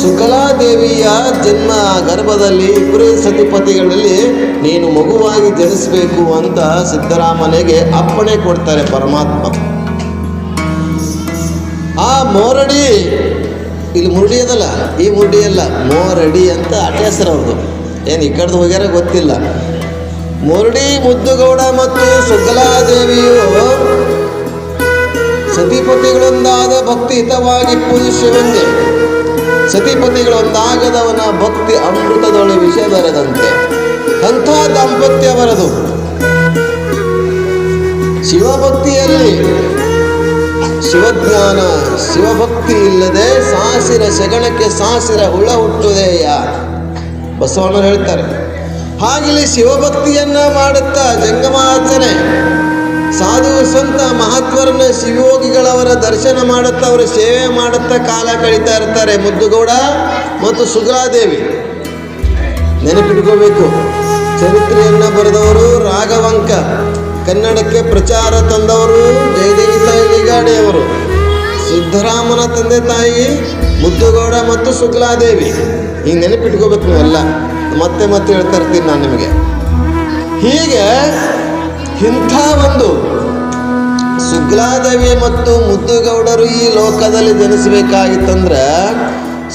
ಸುಕಲಾದೇವಿಯ ಜನ್ಮ ಗರ್ಭದಲ್ಲಿ ಇಬ್ಬರು ಸತಿಪತಿಗಳಲ್ಲಿ ನೀನು ಮಗುವಾಗಿ ಜನಿಸಬೇಕು ಅಂತ ಸಿದ್ದರಾಮನಿಗೆ ಅಪ್ಪಣೆ ಕೊಡ್ತಾರೆ ಪರಮಾತ್ಮ. ಆ ಮೋರಡಿ, ಇಲ್ಲಿ ಮುರುಡಿ ಅದಲ್ಲ, ಈ ಮುರುಡಿ ಅಲ್ಲ, ಮೋರಡಿ ಅಂತ ಅಟೆಸರು ಅವ್ರದ್ದು. ಏನು ಈ ಕಡೆದು ಹೋಗ್ಯಾರ ಗೊತ್ತಿಲ್ಲ. ಮೋರಡಿ ಮುದ್ದುಗೌಡ ಮತ್ತು ಸುಕಲಾದೇವಿಯು ಸತಿಪತಿಗಳೊಂದಾದ ಭಕ್ತಿ ಹಿತವಾಗಿ ಪೂಜಿಸುವಂತೆ, ಸತಿಪತಿಗಳೊಂದಾಗದವನ ಭಕ್ತಿ ಅಮೃತದೊಳೆ ವಿಷ ಬರೆದಂತೆ ಅಂಥ ದಾಂಪತ್ಯ ಬರದು. ಶಿವಭಕ್ತಿಯಲ್ಲಿ ಶಿವಜ್ಞಾನ, ಶಿವಭಕ್ತಿ ಇಲ್ಲದೆ ಸಾಸಿರ ಸೆಗಣಕ್ಕೆ ಸಾಸಿರ ಹುಳ ಹುಟ್ಟುವುದೇಯ ಬಸವಣ್ಣರು ಹೇಳ್ತಾರೆ. ಹಾಗೆಲ್ಲಿ ಶಿವಭಕ್ತಿಯನ್ನ ಮಾಡುತ್ತಾ ಜಂಗಮಾರ್ಚನೆ, ಸಾಧು ಸಂತ ಮಹಾತ್ವರನ್ನ ಶಿವಯೋಗಿಗಳವರ ದರ್ಶನ ಮಾಡುತ್ತಾ ಅವರ ಸೇವೆ ಮಾಡುತ್ತಾ ಕಾಲ ಕಳೀತಾ ಇರ್ತಾರೆ ಮುದ್ದುಗೌಡ ಮತ್ತು ಸುಕಲಾದೇವಿ. ನೆನಪಿಟ್ಕೋಬೇಕು, ಚರಿತ್ರೆಯನ್ನು ಬರೆದವರು ರಾಘವಂಕ, ಕನ್ನಡಕ್ಕೆ ಪ್ರಚಾರ ತಂದವರು ಜಯದೇವಿ ತಾಯಿ ಲಿಗಾಡೆಯವರು. ಸಿದ್ದರಾಮನ ತಂದೆ ತಾಯಿ ಮುದ್ದುಗೌಡ ಮತ್ತು ಸುಕಲಾದೇವಿ. ಹಿಂಗೆ ನೆನಪಿಟ್ಕೋಬೇಕು ನೀವೆಲ್ಲ. ಮತ್ತೆ ಮತ್ತೆ ಹೇಳ್ತಾ ಇರ್ತೀನಿ ನಾನು ನಿಮಗೆ. ಹೀಗೆ ಇಂಥ ಒಂದು ಸುಕಲಾದೇವಿ ಮತ್ತು ಮುದ್ದುಗೌಡರು ಈ ಲೋಕದಲ್ಲಿ ಜನಿಸಬೇಕಾಗಿತ್ತಂದ್ರೆ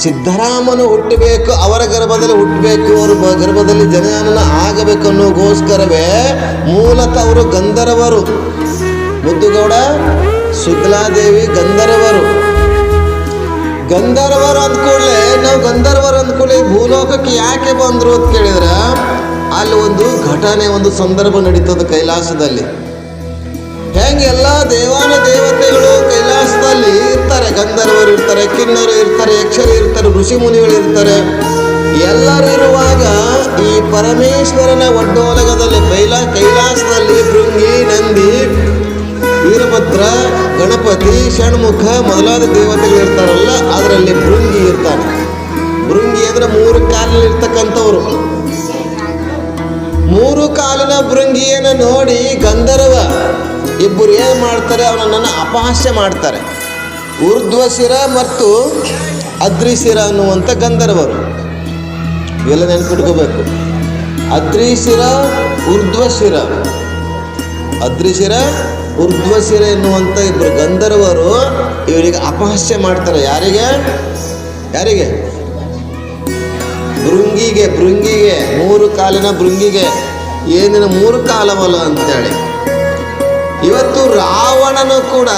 ಸಿದ್ದರಾಮನು ಹುಟ್ಟಬೇಕು, ಅವರ ಗರ್ಭದಲ್ಲಿ ಹುಟ್ಟಬೇಕು, ಅವ್ರ ಗರ್ಭದಲ್ಲಿ ಜನನ ಆಗಬೇಕು ಅನ್ನೋಗೋಸ್ಕರವೇ ಮೂಲತಃ ಅವರು ಗಂಧರ್ವರು. ಮುದ್ದುಗೌಡ ಸುಕಲಾದೇವಿ ಗಂಧರ್ವರು. ಗಂಧರ್ವರು ಅಂದ್ಕೂಡಲೇ ನಾವು ಗಂಧರ್ವರು ಅಂದ್ಕೂಡಲೇ ಭೂಲೋಕಕ್ಕೆ ಯಾಕೆ ಬಂದರು ಅಂತ ಕೇಳಿದ್ರೆ ಅಲ್ಲಿ ಒಂದು ಘಟನೆ, ಒಂದು ಸಂದರ್ಭ ನಡೀತದೆ ಕೈಲಾಸದಲ್ಲಿ. ಹೆಂಗೆ ಎಲ್ಲ ದೇವಾನ ದೇವತೆಗಳು ಕೈಲಾಸದಲ್ಲಿ ಇರ್ತಾರೆ, ಗಂಧರ್ವರು ಇರ್ತಾರೆ, ಕಿನ್ನರು ಇರ್ತಾರೆ, ಯಕ್ಷರು ಇರ್ತಾರೆ, ಋಷಿ ಮುನಿಗಳು ಇರ್ತಾರೆ. ಎಲ್ಲರೂ ಇರುವಾಗ ಈ ಪರಮೇಶ್ವರನ ಒಡ್ಡೋಲಗದಲ್ಲಿ ಕೈಲಾಸದಲ್ಲಿ ಭೃಂಗಿ, ನಂದಿ, ವೀರಭದ್ರ, ಗಣಪತಿ, ಷಣ್ಮುಖ ಮೊದಲಾದ ದೇವತೆಗಳು ಇರ್ತಾರಲ್ಲ, ಅದರಲ್ಲಿ ಭೃಂಗಿ ಇರ್ತಾನೆ. ಭೃಂಗಿ ಅಂದರೆ 3 ಕಾಲಿನಲ್ಲಿ ಇರ್ತಕ್ಕಂಥವ್ರು. 3 ಕಾಲಿನ ಭೃಂಗಿಯನ್ನು ನೋಡಿ ಗಂಧರ್ವ ಇಬ್ಬರು ಏನು ಮಾಡ್ತಾರೆ, ಅವನನ್ನು ಅಪಹಾಸ್ಯ ಮಾಡ್ತಾರೆ. ಊರ್ಧ್ವಶಿರ ಮತ್ತು ಅದ್ರಿಶಿರ ಅನ್ನುವಂಥ ಗಂಧರ್ವರು. ಇವೆಲ್ಲ ನೆನಪಿಟ್ಕೋಬೇಕು. ಅದ್ರಿಶಿರ, ಊರ್ಧ್ವಶಿರ, ಅದ್ರಿಶಿರ, ಊರ್ಧ್ವಶಿರ ಎನ್ನುವಂಥ ಇಬ್ಬರು ಗಂಧರ್ವರು ಇವರಿಗೆ ಅಪಹಾಸ್ಯ ಮಾಡ್ತಾರೆ. ಯಾರಿಗೆ? ಭೃಂಗಿಗೆ. 3 ಕಾಲಿನ ಭೃಂಗಿಗೆ. ಏನಿನ 3 ಕಾಲವಲ್ಲ ಅಂತೇಳಿ. ಇವತ್ತು ರಾವಣನು ಕೂಡ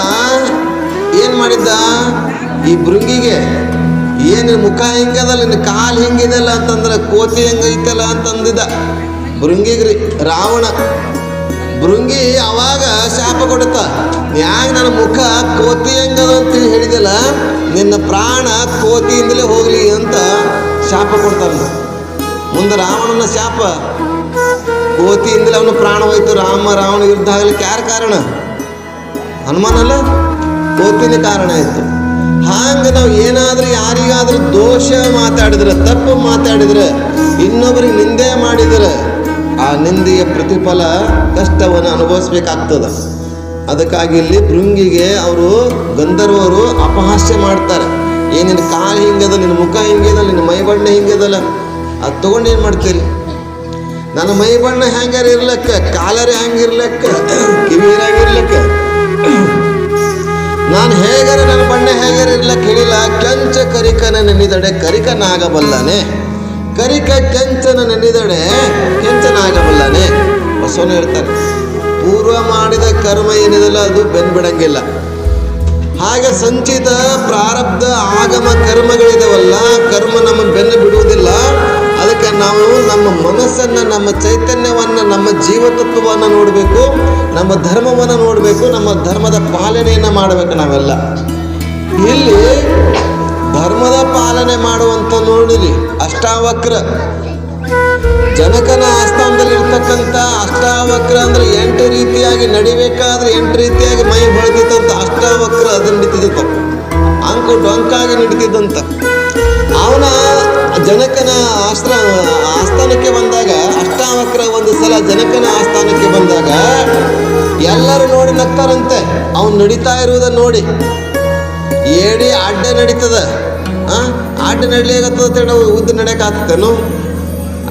ಏನು ಮಾಡಿದ್ದ, ಈ ಭೃಂಗಿಗೆ ಏನು ಮುಖ ಹಿಂಗದಲ್ಲ, ನಿನ್ನ ಕಾಲು ಹಿಂಗಿದಲ್ಲ ಅಂತಂದ್ರೆ ಕೋತಿ ಹೆಂಗೈತಲ್ಲ ಅಂತಂದಿದ್ದ ಭೃಂಗಿಗ್ರಿ ರಾವಣ. ಭೃಂಗಿ ಅವಾಗ ಶಾಪ ಕೊಡುತ್ತ, ಯಾಕೆ ನನ್ನ ಮುಖ ಕೋತಿ ಹೆಂಗದ ಅಂತ ಹೇಳಿದಲ್ಲ, ನಿನ್ನ ಪ್ರಾಣ ಕೋತಿಯಿಂದಲೇ ಹೋಗಲಿ ಅಂತ ಶಾಪ ಕೊಡ್ತಾನೆ. ಮುಂದೆ ರಾವಣನ ಶಾಪ, ಕೋತಿಯಿಂದಲೇ ಅವನ ಪ್ರಾಣ ಹೋಯ್ತು. ರಾವಣ ಯುದ್ಧ ಆಗ್ಲಿಕ್ಕೆ ಯಾರು ಕಾರಣ? ಹನುಮಾನಲ್ಲ, ಕೋತಿನೇ ಕಾರಣ ಆಯಿತು. ಹಾಗೆ ನಾವು ಏನಾದರೂ ಯಾರಿಗಾದರೂ ದೋಷ ಮಾತಾಡಿದ್ರೆ, ತಪ್ಪು ಮಾತಾಡಿದ್ರೆ, ಇನ್ನೊಬ್ಬರಿಗೆ ನಿಂದೆ ಮಾಡಿದರೆ ಆ ನಿಂದೆಯ ಪ್ರತಿಫಲ ಕಷ್ಟವನ್ನು ಅನುಭವಿಸ್ಬೇಕಾಗ್ತದೆ. ಅದಕ್ಕಾಗಿ ಇಲ್ಲಿ ಭೃಂಗಿಗೆ ಅವರು ಗಂಧರ್ವರು ಅಪಹಾಸ್ಯ ಮಾಡ್ತಾರೆ. ಏನಿನ ಕಾಲು ಹಿಂಗದ, ನಿನ್ನ ಮುಖ ಹಿಂಗದ, ನಿನ್ನ ಮೈ ಬಣ್ಣ ಹಿಂಗದಲ್ಲ, ಅದು ತೊಗೊಂಡು ಏನು ಮಾಡ್ತೀರಿ? ನನ್ನ ಮೈ ಬಣ್ಣ ಹೆಂಗಾರ ಇರ್ಲಕ್ಕ, ಕಾಲರೇ ಹಂಗಿರ್ಲಕ್ಕ, ಕಿವಿ ಹಂಗಿರ್ಲಕ್ಕ, ನಾನು ಹೇಗರ ನನ್ನ ಬಣ್ಣ ಹೇಗರ ಇರಲ್ಲ ಕೇಳಿಲ್ಲ, ಕೆಂಚ ಕರಿಕನ ನೆನೆದಡೆ ಕರಿಕನಾಗಬಲ್ಲನೆ, ಕರಿಕ ಕೆಂಚನ ನೆನೆದಡೆ ಕೆಂಚನಾಗಬಲ್ಲನೆ. ಬಸವನ ಹೇಳ್ತಾರೆ, ಪೂರ್ವ ಮಾಡಿದ ಕರ್ಮ ಏನಿದೆಲ್ಲ ಅದು ಬೆನ್ಬಿಡಂಗಿಲ್ಲ. ಹಾಗೆ ಸಂಚಿತ ಪ್ರಾರಬ್ಧ ಆಗಮ ಕರ್ಮಗಳಿದಾವಲ್ಲ, ಕರ್ಮ ನಮ್ಮ ಬೆನ್ನು ಬಿಡುವುದಿಲ್ಲ. ಅದಕ್ಕೆ ನಾವು ನಮ್ಮ ಮನಸ್ಸನ್ನು, ನಮ್ಮ ಚೈತನ್ಯವನ್ನು, ನಮ್ಮ ಜೀವತತ್ವವನ್ನು ನೋಡಬೇಕು, ನಮ್ಮ ಧರ್ಮವನ್ನು ನೋಡಬೇಕು, ನಮ್ಮ ಧರ್ಮದ ಪಾಲನೆಯನ್ನು ಮಾಡಬೇಕು. ನಾವೆಲ್ಲ ಇಲ್ಲಿ ಧರ್ಮದ ಪಾಲನೆ ಮಾಡುವಂಥ ನೋಡಿರಿ, ಅಷ್ಟಾವಕ್ರ ಜನಕನ ಆಸ್ಥಾನದಲ್ಲಿರ್ತಕ್ಕಂಥ ಅಷ್ಟಾವಕ್ರ ಅಂದರೆ 8 ರೀತಿಯಾಗಿ ನಡಿಬೇಕಾದ್ರೆ 8 ರೀತಿಯಾಗಿ ಮೈ ಹೊಳೆದಿತ್ತಂತ ಅಷ್ಟಾವಕ್ರ ಅದನ್ನು ನಡೀತಿದ್ದಂತ, ಅಂಕು ಡೊಂಕಾಗಿ ನಡೀತಿದ್ದಂತ. ಅವನ ಜನಕನ ಆಸ್ಥಾನಕ್ಕೆ ಬಂದಾಗ, ಅಷ್ಟಾವಕ್ರ ಒಂದು ಸಲ ಜನಕನ ಆಸ್ಥಾನಕ್ಕೆ ಬಂದಾಗ ಎಲ್ಲರೂ ನೋಡಿ ನಗ್ತಾರಂತೆ. ಅವನು ನಡೀತಾ ಇರುವುದನ್ನು ನೋಡಿ. ಏಡಿ ಅಡ್ಡ ನಡೀತದ, ಅಡ್ಡ ನಡಿಲಿಗತ್ತದ ನಾವು ಉದ್ದ ನಡೆಯಕಾಗ್ತೇನು?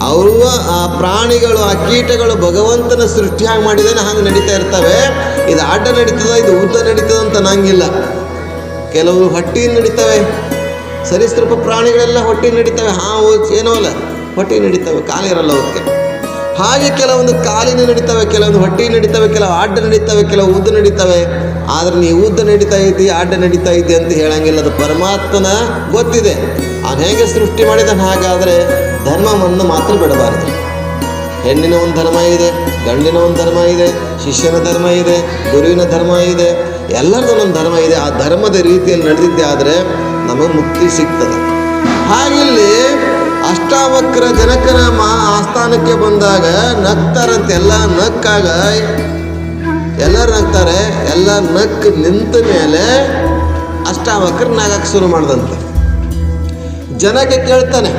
ಅವರು ಆ ಪ್ರಾಣಿಗಳು, ಆ ಕೀಟಗಳು ಭಗವಂತನ ಸೃಷ್ಟಿಯಾಗಿ ಮಾಡಿದಾನೆ, ಹಂಗೆ ನಡೀತಾ ಇರ್ತವೆ. ಇದು ಅಡ್ಡ ನಡೀತದ, ಇದು ಉದ್ದ ನಡೀತದ ಅಂತ ನಂಗಿಲ್ಲ. ಕೆಲವು ಹೊಟ್ಟಿ ನಡೀತವೆ, ಸರೀಸೃಪ ಪ್ರಾಣಿಗಳೆಲ್ಲ ಹೊಟ್ಟಿ ನಡೀತವೆ, ಹಾವು ಏನೋ ಅಲ್ಲ ಹೊಟ್ಟಿ ನಡೀತವೆ, ಕಾಲಿರಲ್ಲ ಅವಕ್ಕೆ. ಹಾಗೆ ಕೆಲವೊಂದು ಕಾಲಿನ ನಡೀತವೆ, ಕೆಲವೊಂದು ಹೊಟ್ಟಿ ನಡೀತವೆ, ಕೆಲವು ಅಡ್ಡ ನಡೀತವೆ, ಕೆಲವು ಉದ್ದ ನಡೀತವೆ. ಆದರೆ ನೀವು ಉದ್ದ ನಡೀತಾ ಇದ್ದಿ, ಅಡ್ಡ ನಡೀತಾ ಇದ್ದಿ ಅಂತ ಹೇಳಂಗಿಲ್ಲ. ಅದು ಪರಮಾತ್ಮನ ಗೊತ್ತಿದೆ, ಅವನು ಹೇಗೆ ಸೃಷ್ಟಿ ಮಾಡಿದಾನೆ. ಹಾಗಾದರೆ ಧರ್ಮವನ್ನು ಮಾತ್ರ ಬಿಡಬಾರದು. ಹೆಣ್ಣಿನ ಒಂದು ಧರ್ಮ ಇದೆ, ಗಂಡಿನ ಒಂದು ಧರ್ಮ ಇದೆ, ಶಿಷ್ಯನ ಧರ್ಮ ಇದೆ, ಗುರುವಿನ ಧರ್ಮ ಇದೆ, ಎಲ್ಲರದ್ದು ಒಂದು ಧರ್ಮ ಇದೆ. ಆ ಧರ್ಮದ ರೀತಿಯಲ್ಲಿ ನಡೆದಿದ್ದೆ ಆದರೆ ನಮಗೆ ಮುಕ್ತಿ ಸಿಗ್ತದೆ. ಹಾಗಿಲ್ಲಿ ಅಷ್ಟಾವಕ್ರ ಜನಕನ ಆಸ್ಥಾನಕ್ಕೆ ಬಂದಾಗ ನಗ್ತಾರಂತೆ. ಎಲ್ಲ ನಕ್ಕಾಗ ಎಲ್ಲರೂ ನಗ್ತಾರೆ. ಎಲ್ಲ ನಕ್ಕು ನಿಂತ ಮೇಲೆ ಅಷ್ಟಾವಕ್ರ ನಗಕ್ಕೆ ಶುರು ಮಾಡ್ದಂತೆ. ಜನಕ್ಕೆ ಕೇಳ್ತಾನೆ,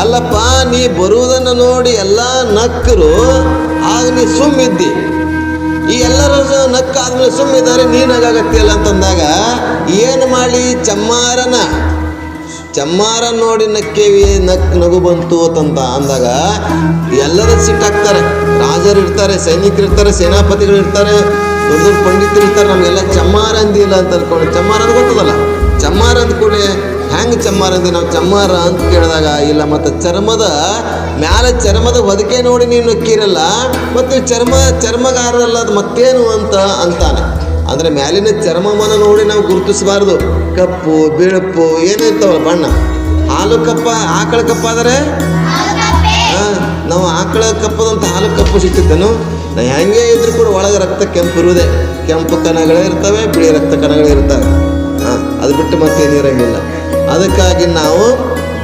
ಅಲ್ಲಪ್ಪ ನೀ ಬರುವುದನ್ನು ನೋಡಿ ಎಲ್ಲ ನಕ್ಕರು, ಆಗ ನೀ ಸುಮ್ಮಿದ್ದಿ, ಈ ಎಲ್ಲರೂ ನಕ್ಕಾದ್ಮೇಲೆ ಸುಮ್ಮಿದ್ದಾರೆ, ನೀ ನಗಾಗತ್ತಿಯಲ್ಲ ಅಂತಂದಾಗ ಏನು ಮಾಡಲಿ? ಚಮ್ಮಾರ ನೋಡಿ ನಕ್ಕೇವಿ, ನಗು ಬಂತು ಅಂತಂತ ಅಂದಾಗ ಎಲ್ಲರೂ ಸಿಟ್ಟಾಗ್ತಾರೆ. ರಾಜರು ಇರ್ತಾರೆ, ಸೈನಿಕರು ಇರ್ತಾರೆ, ಸೇನಾಪತಿಗಳು ಇರ್ತಾರೆ, ದೊಡ್ಡ ದೊಡ್ಡ ಪಂಡಿತರು ಇರ್ತಾರೆ. ನಮಗೆಲ್ಲ ಚಮ್ಮಾರ ಅಂದಿಲ್ಲ ಅಂತ ಅನ್ಕೊಂಡು, ಚಮ್ಮಾರ ಅಂತ ಗೊತ್ತದಲ್ಲ, ಚಮ್ಮಾರ ಅಂದ್ಕೊಳ್ಳಿ ಹೆಂಗೆ ಚಮ್ಮಾರ ಅಂದಿ? ನಾವು ಚಮ್ಮಾರ ಅಂತ ಕೇಳಿದಾಗ ಇಲ್ಲ, ಮತ್ತು ಚರ್ಮದ ಹೊದಿಕೆ ನೋಡಿ ನೀವು ನಕ್ಕಿರಲ್ಲ, ಮತ್ತು ಚರ್ಮಗಾರರಲ್ಲ, ಅದು ಮತ್ತೇನು ಅಂತ ಅಂತಾನೆ. ಅಂದರೆ ಮ್ಯಾಲಿನ ಚರ್ಮವನ್ನು ನೋಡಿ ನಾವು ಗುರುತಿಸಬಾರ್ದು. ಕಪ್ಪು ಬಿಳುಪು ಏನಿರ್ತಾವಲ್ಲ ಬಣ್ಣ. ಹಾಲು ಕಪ್ಪ, ಆಕಳ ಕಪ್ಪ ಆದರೆ ನಾವು ಆಕಳ ಕಪ್ಪದಂತ ಹಾಲು ಕಪ್ಪು ಸಿಗ್ತಿದ್ದೇನು? ನಾವು ಹೆಂಗೆ ಇದ್ರೂ ಕೂಡ ಒಳಗೆ ರಕ್ತ ಕೆಂಪು ಇರುವುದೇ. ಕೆಂಪು ಕಣಗಳೇ ಇರ್ತವೆ, ಬಿಳಿ ರಕ್ತ ಕಣಗಳೇ ಇರ್ತವೆ. ಅದು ಬಿಟ್ಟು ಮತ್ತೇನಿರಂಗಿಲ್ಲ. ಅದಕ್ಕಾಗಿ ನಾವು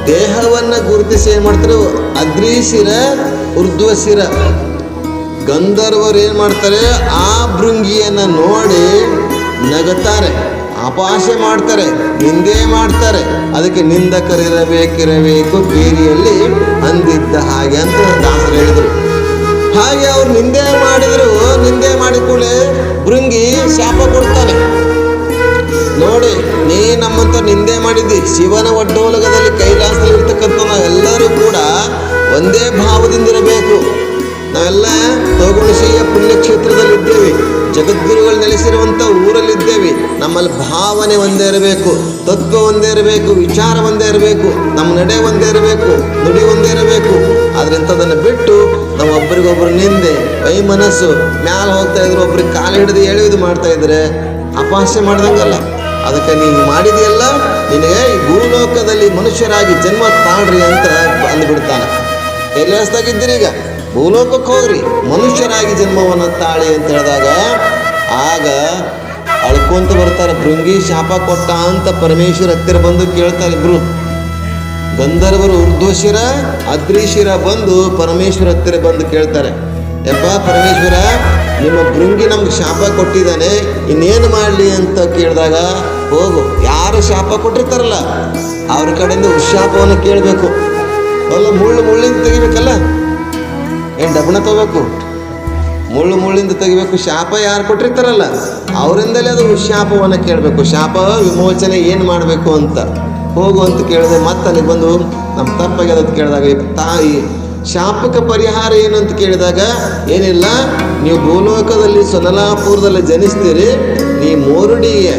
ದೇಹವನ್ನು ಗುರುತಿಸಿ ಏನು ಮಾಡ್ತಾರೆ? ಅಗ್ನಿಶಿರ, ಊರ್ಧ್ವಶಿರ. ಗಂಧರ್ವರು ಏನು ಮಾಡ್ತಾರೆ? ಆ ಭೃಂಗಿಯನ್ನು ನೋಡಿ ನಗುತ್ತಾರೆ, ಅಪಹಾಸ್ಯ ಮಾಡ್ತಾರೆ, ನಿಂದೆ ಮಾಡ್ತಾರೆ. ಅದಕ್ಕೆ ನಿಂದಕರಿರಬೇಕಿರಬೇಕು ಬೇರಿಯಲ್ಲಿ ಅಂದಿದ್ದ ಹಾಗೆ ಅಂತ ದಾಸರು ಹೇಳಿದರು. ಹಾಗೆ ಅವ್ರು ನಿಂದೆ ಮಾಡಿದ್ರು, ನಿಂದೆ ಮಾಡಿದ ಕೂಡಲೇ ಭೃಂಗಿ ಶಾಪ ಕೊಡ್ತಾನೆ. ನೋಡಿ, ನೀ ನಮ್ಮಂತ ನಿಂದೆ ಮಾಡಿದ್ದಿ. ಶಿವನ ಒಡ್ಡೋಲಗದಲ್ಲಿ ಕೈಲಾಸದಲ್ಲಿ ಇರ್ತಕ್ಕಂಥ ನಾವೆಲ್ಲರೂ ಕೂಡ ಒಂದೇ ಭಾವದಿಂದಿರಬೇಕು. ನಾವೆಲ್ಲ ತೋಗುಣಶೀಯ ಪುಣ್ಯಕ್ಷೇತ್ರದಲ್ಲಿದ್ದೇವೆ, ಜಗದ್ಗುರುಗಳು ನೆಲೆಸಿರುವಂಥ ಊರಲ್ಲಿದ್ದೇವೆ. ನಮ್ಮಲ್ಲಿ ಭಾವನೆ ಒಂದೇ ಇರಬೇಕು, ತತ್ವ ಒಂದೇ ಇರಬೇಕು, ವಿಚಾರ ಒಂದೇ ಇರಬೇಕು, ನಮ್ಮ ನಡೆ ಒಂದೇ ಇರಬೇಕು, ನುಡಿ ಒಂದೇ ಇರಬೇಕು. ಆದರೆ ಇಂಥದನ್ನು ಬಿಟ್ಟು ನಾವು ಒಬ್ಬರಿಗೊಬ್ಬರು ನಿಂದೆ ಕೈ ಮನಸ್ಸು ಮ್ಯಾಲೆ ಹೋಗ್ತಾ ಇದ್ರು, ಒಬ್ರಿಗೆ ಕಾಲು ಹಿಡಿದು ಎಳೆಯುವುದು ಮಾಡ್ತಾ ಇದ್ರೆ ಅಪಹಾಸ್ಯ ಮಾಡ್ದಂಗಲ್ಲ. ಅದಕ್ಕೆ ನೀನು ಮಾಡಿದೆಯಲ್ಲ, ನಿನಗೆ ಈ ಭೂಲೋಕದಲ್ಲಿ ಮನುಷ್ಯರಾಗಿ ಜನ್ಮ ತಾಳ್ರಿ ಅಂತ ಅಂದುಬಿಡ್ತಾನೆ. ಕೈಲಾಸದಾಗಿದ್ದೀರಿ, ಈಗ ಭೂಲೋಕಕ್ಕೆ ಹೋಗ್ರಿ, ಮನುಷ್ಯರಾಗಿ ಜನ್ಮವನ್ನು ತಾಳಿ ಅಂತ ಹೇಳಿದಾಗ ಆಗ ಅಳ್ಕೊಂತ ಬರ್ತಾರೆ. ಭೃಂಗಿ ಶಾಪ ಕೊಟ್ಟ ಅಂತ ಪರಮೇಶ್ವರ ಹತ್ತಿರ ಬಂದು ಕೇಳ್ತಾರೆ ಇಬ್ರು. ಗಂಧರ್ವರು ಊರ್ಧ್ವಶಿರ, ಅಗ್ನಿಶಿರ ಬಂದು ಪರಮೇಶ್ವರ ಹತ್ತಿರ ಬಂದು ಕೇಳ್ತಾರೆ, ಯಪ್ಪ ಪರಮೇಶ್ವರ, ನಿಮ್ಮ ಭೃಂಗಿ ನಮ್ಗೆ ಶಾಪ ಕೊಟ್ಟಿದ್ದಾನೆ, ಇನ್ನೇನು ಮಾಡಲಿ ಅಂತ ಕೇಳಿದಾಗ, ಹೋಗು, ಯಾರು ಶಾಪ ಕೊಟ್ಟಿರ್ತಾರಲ್ಲ ಅವ್ರ ಕಡೆಯಿಂದ ಉಶಾಪವನ್ನು ಕೇಳಬೇಕು. ಅಲ್ಲ, ಮುಳ್ಳಿಂದ ತೆಗಿಬೇಕಲ್ಲ, ಏನು ಡಬ್ಬಣ ತಗೋಬೇಕು, ಮುಳ್ಳಿಂದ ತೆಗಿಬೇಕು. ಶಾಪ ಯಾರು ಕೊಟ್ಟಿರ್ತಾರಲ್ಲ ಅವರಿಂದಲೇ ಅದು ಶಾಪವನ್ನು ಕೇಳಬೇಕು. ಶಾಪ ವಿಮೋಚನೆ ಏನು ಮಾಡಬೇಕು ಅಂತ ಹೋಗು ಅಂತ ಕೇಳಿದೆ. ಮತ್ತೆ ಅಲ್ಲಿ ಬಂದು ನಮ್ಮ ತಪ್ಪಾಗ್ಯದ ಅಂತ ಕೇಳಿದಾಗ, ತಾಯಿ ಶಾಪಕ್ಕೆ ಪರಿಹಾರ ಏನು ಅಂತ ಕೇಳಿದಾಗ, ಏನಿಲ್ಲ, ನೀವು ಭೂಲೋಕದಲ್ಲಿ ಸೊನಲಾಪುರದಲ್ಲಿ ಜನಿಸ್ತೀರಿ, ನೀ ಮೋರುಡಿಗೆ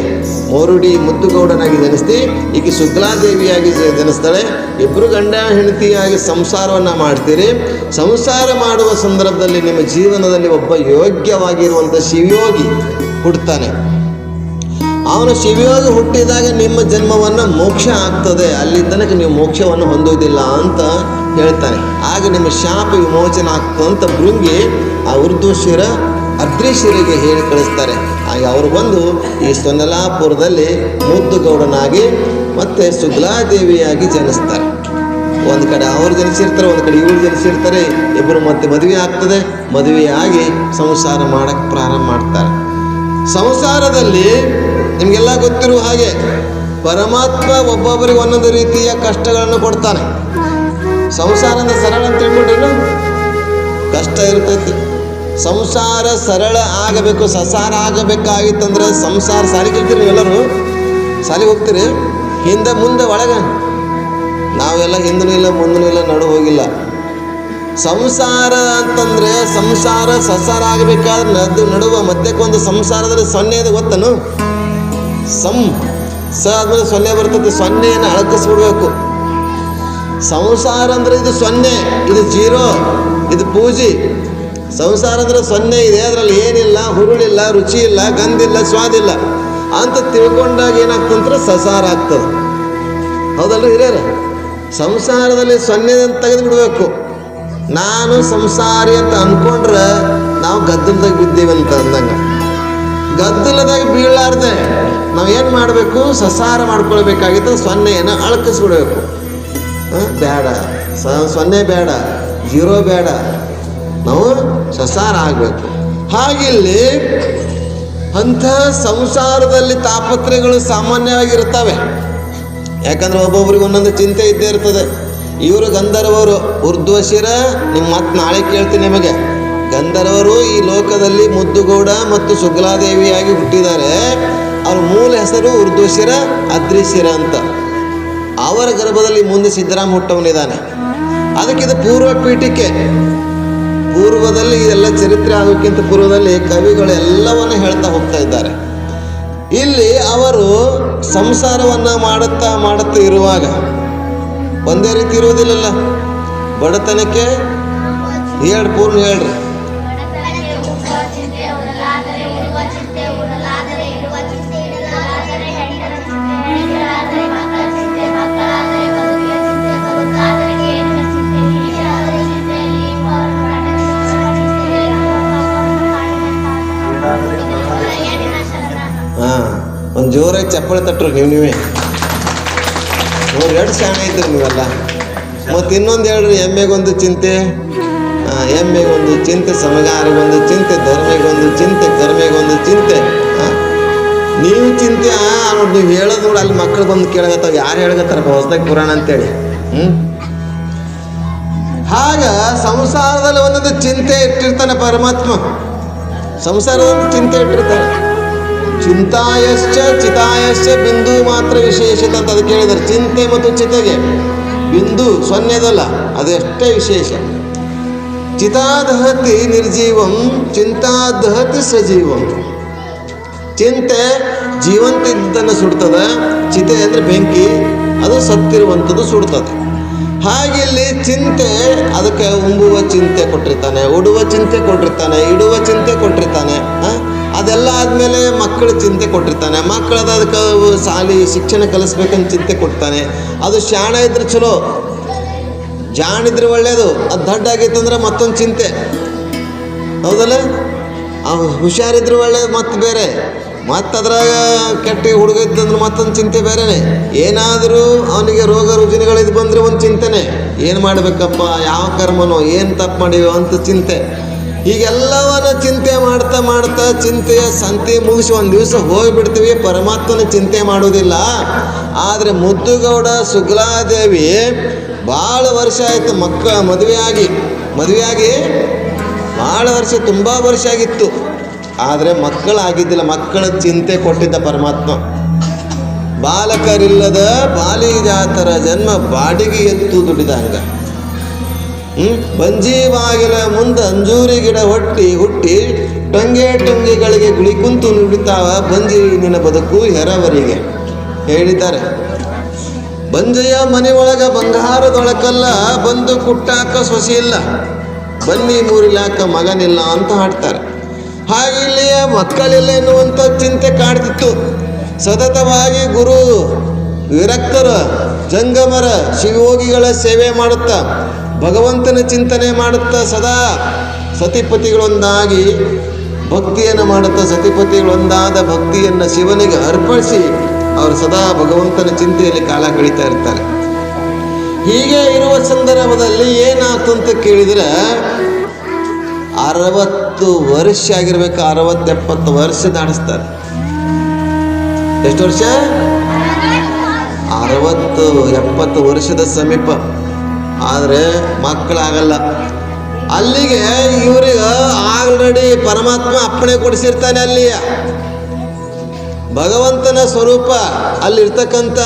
ಮೋರುಡಿ ಮುದ್ದುಗೌಡನಾಗಿ ಜನಿಸ್ತಿ, ಈಕೆ ಶುಕ್ಲಾದೇವಿಯಾಗಿ ಜನಿಸ್ತಾಳೆ. ಇಬ್ಬರು ಗಂಡ ಹೆಂಡತಿಯಾಗಿ ಸಂಸಾರವನ್ನು ಮಾಡ್ತೀರಿ. ಸಂಸಾರ ಮಾಡುವ ಸಂದರ್ಭದಲ್ಲಿ ನಿಮ್ಮ ಜೀವನದಲ್ಲಿ ಒಬ್ಬ ಯೋಗ್ಯವಾಗಿರುವಂಥ ಶಿವಯೋಗಿ ಹುಡ್ತಾನೆ. ಅವನು ಶಿವಯೋಗಿ ಹುಟ್ಟಿದಾಗ ನಿಮ್ಮ ಜನ್ಮವನ್ನು ಮೋಕ್ಷ ಆಗ್ತದೆ, ಅಲ್ಲಿ ತನಕ ನೀವು ಮೋಕ್ಷವನ್ನು ಹೊಂದುವುದಿಲ್ಲ ಅಂತ ಹೇಳ್ತಾನೆ. ಆಗ ನಿಮ್ಮ ಶಾಪ ವಿಮೋಚನೆ ಆಗ್ತದೆ ಅಂತ ಭೃಂಗಿ ಆ ಉರ್ದುಶಿರ ಅದ್ರಿಶಿರಿಗೆ ಹೇಳಿ ಕಳಿಸ್ತಾರೆ. ಆಗ ಅವರು ಬಂದು ಈ ಸೊನ್ನಲಾಪುರದಲ್ಲಿ ಮುದ್ದುಗೌಡನಾಗಿ ಮತ್ತು ಶುಕ್ಲಾದೇವಿಯಾಗಿ ಜನಿಸ್ತಾರೆ. ಒಂದು ಕಡೆ ಅವರು ಜನಿಸಿರ್ತಾರೆ, ಒಂದು ಕಡೆ ಇವರು ಜನಿಸಿರ್ತಾರೆ. ಇಬ್ಬರು ಮತ್ತೆ ಮದುವೆ ಆಗ್ತದೆ. ಮದುವೆಯಾಗಿ ಸಂಸಾರ ಮಾಡೋಕ್ಕೆ ಪ್ರಾರಂಭ ಮಾಡ್ತಾರೆ. ಸಂಸಾರದಲ್ಲಿ ನಿಮಗೆಲ್ಲ ಗೊತ್ತಿರುವ ಹಾಗೆ ಪರಮಾತ್ಮ ಒಬ್ಬೊಬ್ಬರಿಗೆ ಒಂದೊಂದು ರೀತಿಯ ಕಷ್ಟಗಳನ್ನು ಕೊಡ್ತಾನೆ. ಸಂಸಾರದ ಸರಳ ಅಂತ ತಿಳ್ಕೊಂಡ್ರೇನು ಕಷ್ಟ ಇರ್ತೈತಿ. ಸಂಸಾರ ಸರಳ ಆಗಬೇಕು, ಸಸಾರ ಆಗಬೇಕಾಗಿತ್ತಂದ್ರೆ ಸಂಸಾರ ಸಾಲಿಗೆ ಕೇಳ್ತೀರಿ, ನೀವೆಲ್ಲರೂ ಸಾಲಿಗೆ ಹೋಗ್ತೀರಿ, ಹಿಂದೆ ಮುಂದೆ ಒಳಗೆ. ನಾವೆಲ್ಲ ಹಿಂದೂ ಇಲ್ಲ ಮುಂದೂ ಇಲ್ಲ, ನಡು ಹೋಗಿಲ್ಲ. ಸಂಸಾರ ಅಂತಂದರೆ ಸಂಸಾರ ಸಸಾರ ಆಗಬೇಕಾದ್ರೆ ನಡುವ ಮಧ್ಯಕ್ಕೊಂದು ಸಂಸಾರದಲ್ಲಿ ಸೊನ್ನೆ ಇದೆ ಗೊತ್ತನು? ಸ ಆದ್ಮೇಲೆ ಸೊನ್ನೆ ಬರ್ತದೆ. ಸೊನ್ನೆಯನ್ನು ಅಳಕಿಸ್ಬಿಡ್ಬೇಕು. ಸಂಸಾರ ಅಂದರೆ ಇದು ಸೊನ್ನೆ, ಇದು ಜೀರೋ, ಇದು ಪೂಜಿ. ಸಂಸಾರ ಅಂದರೆ ಸೊನ್ನೆ ಇದೆ, ಅದರಲ್ಲಿ ಏನಿಲ್ಲ, ಹುರುಳಿಲ್ಲ, ರುಚಿ ಇಲ್ಲ, ಗಂಧಿಲ್ಲ, ಸ್ವಾದಿಲ್ಲ ಅಂತ ತಿಳ್ಕೊಂಡಾಗ ಏನಾಗ್ತಂದ್ರೆ ಸಸಾರ ಆಗ್ತದೆ. ಹೌದಲ್ರಿ ಹಿರಿಯರ? ಸಂಸಾರದಲ್ಲಿ ಸೊನ್ನೆ ತೆಗೆದು ಬಿಡಬೇಕು. ನಾನು ಸಂಸಾರಿ ಅಂತ ಅಂದ್ಕೊಂಡ್ರೆ ನಾವು ಗದ್ದಲದಾಗ ಬಿದ್ದೀವಿ ಅಂತ ಅಂದಂಗೆ. ಗದ್ದಲದಾಗ ಬೀಳಾರ್ದೆ ನಾವೇನು ಮಾಡಬೇಕು? ಸಸಾರ ಮಾಡ್ಕೊಳ್ಬೇಕಾಗಿತ್ತು. ಸೊನ್ನೆಯನ್ನು ಅಳಕಿಸ್ಬಿಡ್ಬೇಕು. ಬೇಡ, ಸೊನ್ನೆ ಬೇಡ, ಜೀರೋ ಬೇಡ, ನಾವು ಸಸಾರ ಆಗಬೇಕು. ಹಾಗಿಲ್ಲಿ ಅಂಥ ಸಂಸಾರದಲ್ಲಿ ತಾಪತ್ರಯಗಳು ಸಾಮಾನ್ಯವಾಗಿರ್ತವೆ. ಯಾಕಂದರೆ ಒಬ್ಬೊಬ್ರಿಗೆ ಒಂದೊಂದು ಚಿಂತೆ ಇದ್ದೇ ಇರ್ತದೆ. ಇವರು ಗಂಧರ್ವರು, ಉರ್ಧ್ವಶಿರ. ನಿಮ್ಮ ಮತ್ತೆ ನಾಳೆ ಕೇಳ್ತೀನಿ ನಿಮಗೆ. ಗಂಧರ್ವರು ಈ ಲೋಕದಲ್ಲಿ ಮುದ್ದುಗೌಡ ಮತ್ತು ಶುಕ್ಲಾದೇವಿಯಾಗಿ ಹುಟ್ಟಿದ್ದಾರೆ. ಅವ್ರ ಮೂಲ ಹೆಸರು ಉರ್ಧ್ವಶಿರ ಅದ್ರಿಶಿರ ಅಂತ. ಅವರ ಗರ್ಭದಲ್ಲಿ ಮುಂದೆ ಸಿದ್ದರಾಮ ಹುಟ್ಟವನಿದ್ದಾನೆ. ಅದಕ್ಕಿದು ಪೂರ್ವ ಪೀಠಿಕೆ. ಪೂರ್ವದಲ್ಲಿ ಇದೆಲ್ಲ ಚರಿತ್ರೆ ಆಗೋಕ್ಕಿಂತ ಪೂರ್ವದಲ್ಲಿ ಕವಿಗಳು ಎಲ್ಲವನ್ನು ಹೇಳ್ತಾ ಹೋಗ್ತಾ ಇದ್ದಾರೆ. ಇಲ್ಲಿ ಅವರು ಸಂಸಾರವನ್ನು ಮಾಡುತ್ತಾ ಇರುವಾಗ ಒಂದೇ ರೀತಿ ಇರುವುದಿಲ್ಲಲ್ಲ. ಬಡತನಕ್ಕೆ ಹೇಳ್ರಿ, ಪೂರ್ಣ ಹೇಳ್ರಿ. ಒಂದು ಜೋರಾಗಿ ಚಪ್ಪಳೆ ತಟ್ರು ನೀವೇ. ಎರಡು ಶಾಣೆ ಇದ್ರಿ ನೀವೆಲ್ಲ. ಮತ್ತು ಇನ್ನೊಂದು ಹೇಳ್ರಿ, ಎಮ್ಮೆಗೊಂದು ಚಿಂತೆ, ಎಮ್ಮೆಗೊಂದು ಚಿಂತೆ, ಸಮಗಾರಿಗೊಂದು ಚಿಂತೆ, ಧರ್ಮೆಗೊಂದು ಚಿಂತೆ, ಕರ್ಮೆಗೊಂದು ಚಿಂತೆ. ನೀವು ಚಿಂತೆ ನೋಡಿ, ನೀವು ಹೇಳೋದು ನೋಡಿ, ಅಲ್ಲಿ ಮಕ್ಕಳು ಬಂದು ಕೇಳಗತ್ತಾವ, ಯಾರು ಹೇಳಗತ್ತಾರಪ್ಪ ಹೊಸದಾಗಿ ಪುರಾಣ ಅಂತೇಳಿ. ಆಗ ಸಂಸಾರದಲ್ಲಿ ಒಂದೊಂದು ಚಿಂತೆ ಇಟ್ಟಿರ್ತಾನೆ ಪರಮಾತ್ಮ. ಸಂಸಾರದೊಂದು ಚಿಂತೆ ಇಟ್ಟಿರ್ತಾನೆ. ಚಿಂತಾಯಶ್ಚ ಚಿತಾಯಶ್ಚ ಬಿಂದು ಮಾತ್ರ ವಿಶೇಷತೆ ಅಂತ ಅದಕ್ಕೆ ಹೇಳಿದ್ದಾರೆ. ಚಿಂತೆ ಮತ್ತು ಚಿತೆಗೆ ಬಿಂದು ಸೊನ್ನೆದಲ್ಲ, ಅದೆಷ್ಟೇ ವಿಶೇಷ. ಚಿತಾದಹತಿ ನಿರ್ಜೀವಂ, ಚಿಂತಾದಹತಿ ಸಜೀವಂ. ಚಿಂತೆ ಜೀವಂತ ಇದ್ದನ್ನು ಸುಡ್ತದೆ, ಚಿತೆ ಅಂದರೆ ಬೆಂಕಿ, ಅದು ಸತ್ತಿರುವಂಥದ್ದು ಸುಡ್ತದೆ. ಹಾಗೆ ಇಲ್ಲಿ ಚಿಂತೆ, ಅದಕ್ಕೆ ಉಂಬುವ ಚಿಂತೆ ಕೊಟ್ಟಿರ್ತಾನೆ, ಉಡುವ ಚಿಂತೆ ಕೊಟ್ಟಿರ್ತಾನೆ, ಇಡುವ ಚಿಂತೆ ಕೊಟ್ಟಿರ್ತಾನೆ. ಅದೆಲ್ಲ ಆದಮೇಲೆ ಮಕ್ಕಳ ಚಿಂತೆ ಕೊಟ್ಟಿರ್ತಾನೆ. ಮಕ್ಕಳದ ಅದಕ್ಕೆ ಶಾಲೆ ಶಿಕ್ಷಣ ಕಲಿಸ್ಬೇಕಂತ ಚಿಂತೆ ಕೊಡ್ತಾನೆ. ಅದು ಶಾಣ ಇದ್ರೆ ಚಲೋ, ಜಾಣಿದ್ರೆ ಒಳ್ಳೆಯದು. ಅದು ದಡ್ಡಾಗೈತೆ ಅಂದ್ರೆ ಮತ್ತೊಂದು ಚಿಂತೆ, ಹೌದಲ್ಲ? ಹುಷಾರಿದ್ರೆ ಒಳ್ಳೇದು ಮತ್ತೆ ಬೇರೆ. ಮತ್ತು ಅದ್ರಾಗ ಕೆಟ್ಟ ಹುಡುಗ ಇದ್ದಂದ್ರೆ ಮತ್ತೊಂದು ಚಿಂತೆ ಬೇರೆನೆ. ಏನಾದರೂ ಅವನಿಗೆ ರೋಗ ರುಜಿನಗಳಿದ್ದು ಬಂದರೆ ಒಂದು ಚಿಂತೆನೆ, ಏನು ಮಾಡಬೇಕಪ್ಪ, ಯಾವ ಕರ್ಮನೋ, ಏನು ತಪ್ಪು ಮಾಡಿವೋ ಅಂತ ಚಿಂತೆ. ಹೀಗೆಲ್ಲವನ್ನ ಚಿಂತೆ ಮಾಡ್ತಾ ಮಾಡ್ತಾ ಚಿಂತೆಯ ಸಂತೆ ಮುಗಿಸಿ ಒಂದು ದಿವಸ ಹೋಗಿಬಿಡ್ತೀವಿ. ಪರಮಾತ್ಮನ ಚಿಂತೆ ಮಾಡೋದಿಲ್ಲ. ಆದರೆ ಮುದ್ದುಗೌಡ ಶುಕ್ಲಾದೇವಿ ಭಾಳ ವರ್ಷ ಆಯಿತು ಮದುವೆಯಾಗಿ ಭಾಳ ವರ್ಷ, ತುಂಬ ವರ್ಷ ಆಗಿತ್ತು. ಆದರೆ ಮಕ್ಕಳಾಗಿದ್ದಿಲ್ಲ. ಮಕ್ಕಳ ಚಿಂತೆ ಕೊಟ್ಟಿದ್ದ ಪರಮಾತ್ಮ. ಬಾಲಕರಿಲ್ಲದ ಬಾಲಿಜಾತರ ಜನ್ಮ ಬಾಡಿಗೆ ಎತ್ತು ದುಡಿದಂಗ. ಬಂಜಿ ಬಾಗಿಲ ಮುಂದೆ ಅಂಜೂರಿ ಗಿಡ ಹುಟ್ಟಿ ಟೊಂಗೆಗಳಿಗೆ ಗುಳಿ ಕುಂತು ನುಡಿತಾವ ಬಂಜಿ ನಿನ್ನ ಬದುಕು ಹೆರವರಿಗೆ ಹೇಳಿದ್ದಾರೆ. ಬಂಜೆಯ ಮನೆಯೊಳಗ ಬಂಗಾರದೊಳಕಲ್ಲ, ಬಂದು ಕುಟ್ಟಾಕ ಸೊಸಿ ಇಲ್ಲ, ಬನ್ನಿ ಮೂರಿಲಾಕ ಮಗನಿಲ್ಲ ಅಂತ ಹಾಡ್ತಾರೆ. ಹಾಗೆ ಇಲ್ಲಿಯ ಮಕ್ಕಳಿಲ್ಲ ಎನ್ನುವಂಥ ಚಿಂತೆ ಕಾಡ್ತಿತ್ತು. ಸತತವಾಗಿ ಗುರು ವಿರಕ್ತರ ಜಂಗಮರ ಶಿವಯೋಗಿಗಳ ಸೇವೆ ಮಾಡುತ್ತಾ ಭಗವಂತನ ಚಿಂತನೆ ಮಾಡುತ್ತಾ ಸದಾ ಸತಿಪತಿಗಳೊಂದಾಗಿ ಭಕ್ತಿಯನ್ನು ಮಾಡುತ್ತಾ ಸತಿಪತಿಗಳೊಂದಾದ ಭಕ್ತಿಯನ್ನು ಶಿವನಿಗೆ ಅರ್ಪಿಸಿ ಅವರು ಸದಾ ಭಗವಂತನ ಚಿಂತೆಯಲ್ಲಿ ಕಾಲ ಕಳೀತಾ ಇರ್ತಾರೆ. ಹೀಗೆ ಇರುವ ಸಂದರ್ಭದಲ್ಲಿ ಏನಾಯ್ತು ಅಂತ ಕೇಳಿದರೆ 60 ವರ್ಷ ಆಗಿರ್ಬೇಕು, 60-70 ವರ್ಷ ದಾಟಿಸ್ತಾರೆ. ಎಷ್ಟು ವರ್ಷ? 60-70 ವರ್ಷದ ಸಮೀಪ. ಆದರೆ ಮಕ್ಕಳಾಗಲ್ಲ. ಅಲ್ಲಿಗೆ ಇವ್ರಿಗೆ ಆಲ್ರೆಡಿ ಪರಮಾತ್ಮ ಅಪ್ಪಣೆ ಕೊಡಿಸಿರ್ತಾನೆ. ಅಲ್ಲಿಯ ಭಗವಂತನ ಸ್ವರೂಪ ಅಲ್ಲಿರ್ತಕ್ಕಂಥ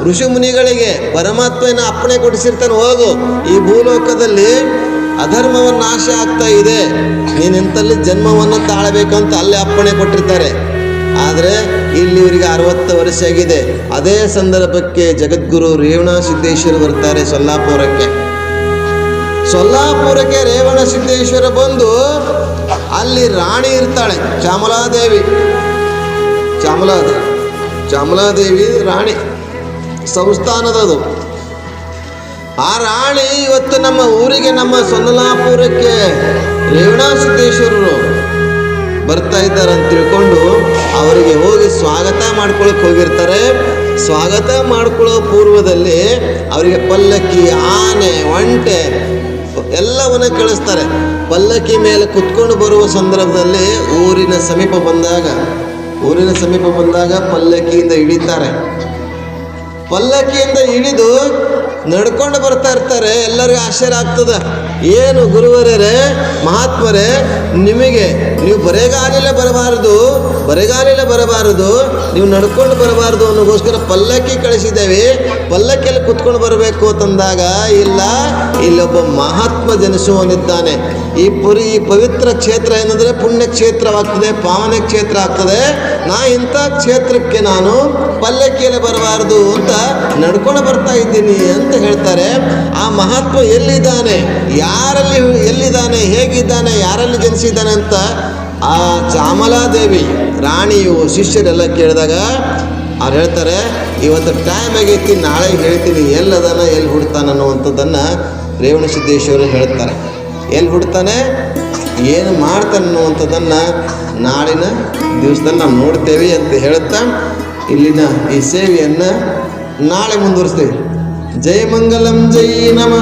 ಋಷಿ ಮುನಿಗಳಿಗೆ ಪರಮಾತ್ಮನ ಅಪ್ಪಣೆ ಕೊಡಿಸಿರ್ತಾನೆ, ಹೋಗು ಈ ಭೂಲೋಕದಲ್ಲಿ ಅಧರ್ಮವನ್ನು ನಾಶ ಆಗ್ತಾ ಇದೆ, ನೀನಿಂತಲ್ಲಿ ಜನ್ಮವನ್ನು ತಾಳಬೇಕಂತ ಅಲ್ಲಿ ಅಪ್ಪಣೆ ಕೊಟ್ಟಿರ್ತಾರೆ. ಆದರೆ ಇಲ್ಲಿ ಇವರಿಗೆ 60 ವರ್ಷ ಆಗಿದೆ. ಅದೇ ಸಂದರ್ಭಕ್ಕೆ ಜಗದ್ಗುರು ರೇವಣ ಸಿದ್ದೇಶ್ವರ ಬರ್ತಾರೆ ಸೊಲ್ಲಾಪುರಕ್ಕೆ ರೇವಣ ಸಿದ್ದೇಶ್ವರ ಬಂದು ಅಲ್ಲಿ ರಾಣಿ ಇರ್ತಾಳೆ, ಚಾಮಲಾದೇವಿ ರಾಣಿ ಸಂಸ್ಥಾನದದು. ಆ ರಾಣಿ ಇವತ್ತು ನಮ್ಮ ಊರಿಗೆ, ನಮ್ಮ ಸೊಲ್ಲಾಪುರಕ್ಕೆ ರೇವಣ ಸಿದ್ದೇಶ್ವರರು ಬರ್ತಾ ಇದ್ದಾರೆ ಅಂತ ತಿಳ್ಕೊಂಡು ಅವರಿಗೆ ಹೋಗಿ ಸ್ವಾಗತ ಮಾಡ್ಕೊಳಕ್ಕೆ ಹೋಗಿರ್ತಾರೆ. ಸ್ವಾಗತ ಮಾಡ್ಕೊಳ್ಳೋ ಪೂರ್ವದಲ್ಲಿ ಅವರಿಗೆ ಪಲ್ಲಕ್ಕಿ, ಆನೆ, ಒಂಟೆ ಎಲ್ಲವನ್ನ ಕಳಿಸ್ತಾರೆ. ಪಲ್ಲಕ್ಕಿ ಮೇಲೆ ಕುತ್ಕೊಂಡು ಬರುವ ಸಂದರ್ಭದಲ್ಲಿ ಊರಿನ ಸಮೀಪ ಬಂದಾಗ ಪಲ್ಲಕ್ಕಿಯಿಂದ ಇಳಿತಾರೆ. ಪಲ್ಲಕ್ಕಿಯಿಂದ ಇಳಿದು ನಡ್ಕೊಂಡು ಬರ್ತಾ ಇರ್ತಾರೆ. ಎಲ್ಲರಿಗೂ ಆಶ್ಚರ್ಯ ಆಗ್ತದೆ, ಏನು ಗುರುವರೇ, ಮಹಾತ್ಮರೇ, ನಿಮಗೆ ನೀವು ಬರೆಗಾಲಿಲೆ ಬರಬಾರದು, ನೀವು ನಡ್ಕೊಂಡು ಬರಬಾರದು ಅನ್ನೋಗೋಸ್ಕರ ಪಲ್ಲಕ್ಕಿ ಕಳಿಸಿದ್ದೇವೆ, ಪಲ್ಲಕ್ಕಿಯಲ್ಲಿ ಕುತ್ಕೊಂಡು ಬರಬೇಕು ಅಂತಂದಾಗ, ಇಲ್ಲ, ಇಲ್ಲೊಬ್ಬ ಮಹಾತ್ಮ ಜನಿಸುವನಿದ್ದಾನೆ. ಈ ಪವಿತ್ರ ಕ್ಷೇತ್ರ ಏನಂದರೆ ಪುಣ್ಯ ಕ್ಷೇತ್ರವಾಗ್ತದೆ, ಪಾವನ ಕ್ಷೇತ್ರ ಆಗ್ತದೆ. ನಾ ಇಂಥ ಕ್ಷೇತ್ರಕ್ಕೆ ನಾನು ಪಲ್ಲಕ್ಕಿಯಲ್ಲಿ ಬರಬಾರದು ಅಂತ ನಡ್ಕೊಂಡು ಬರ್ತಾ ಇದ್ದೀನಿ ಅಂತ ಹೇಳ್ತಾರೆ. ಆ ಮಹಾತ್ಮ ಎಲ್ಲಿದ್ದಾನೆ, ಎಲ್ಲಿದ್ದಾನೆ, ಹೇಗಿದ್ದಾನೆ, ಯಾರಲ್ಲಿ ಜನಿಸಿದ್ದಾನೆ ಅಂತ ಆ ಚಾಮಲಾದೇವಿ ರಾಣಿಯು ಶಿಷ್ಯರೆಲ್ಲ ಕೇಳಿದಾಗ ಅವ್ರು ಹೇಳ್ತಾರೆ, ಇವತ್ತು ಟೈಮ್ ಆಗೈತಿ, ನಾಳೆ ಹೇಳ್ತೀನಿ ಎಲ್ಲದಾನ, ಎಲ್ಲಿ ಹುಡ್ತಾನ ಅನ್ನುವಂಥದ್ದನ್ನು ರೇವಣ ಸಿದ್ದೇಶ್ವರ ಹೇಳ್ತಾರೆ. ಎಲ್ಲಿ ಹುಡ್ತಾನೆ, ಏನು ಮಾಡ್ತಾನೆ ಅನ್ನುವಂಥದ್ದನ್ನು ನಾಳಿನ ದಿವಸದಲ್ಲಿ ನಾವು ನೋಡ್ತೇವೆ ಅಂತ ಹೇಳ್ತಾ ಇಲ್ಲಿನ ಈ ಸೇವೆಯನ್ನು ನಾಳೆ ಮುಂದುವರಿಸ್ತೇವೆ. ಜೈ ಮಂಗಲಂ, ಜೈ ನಮ.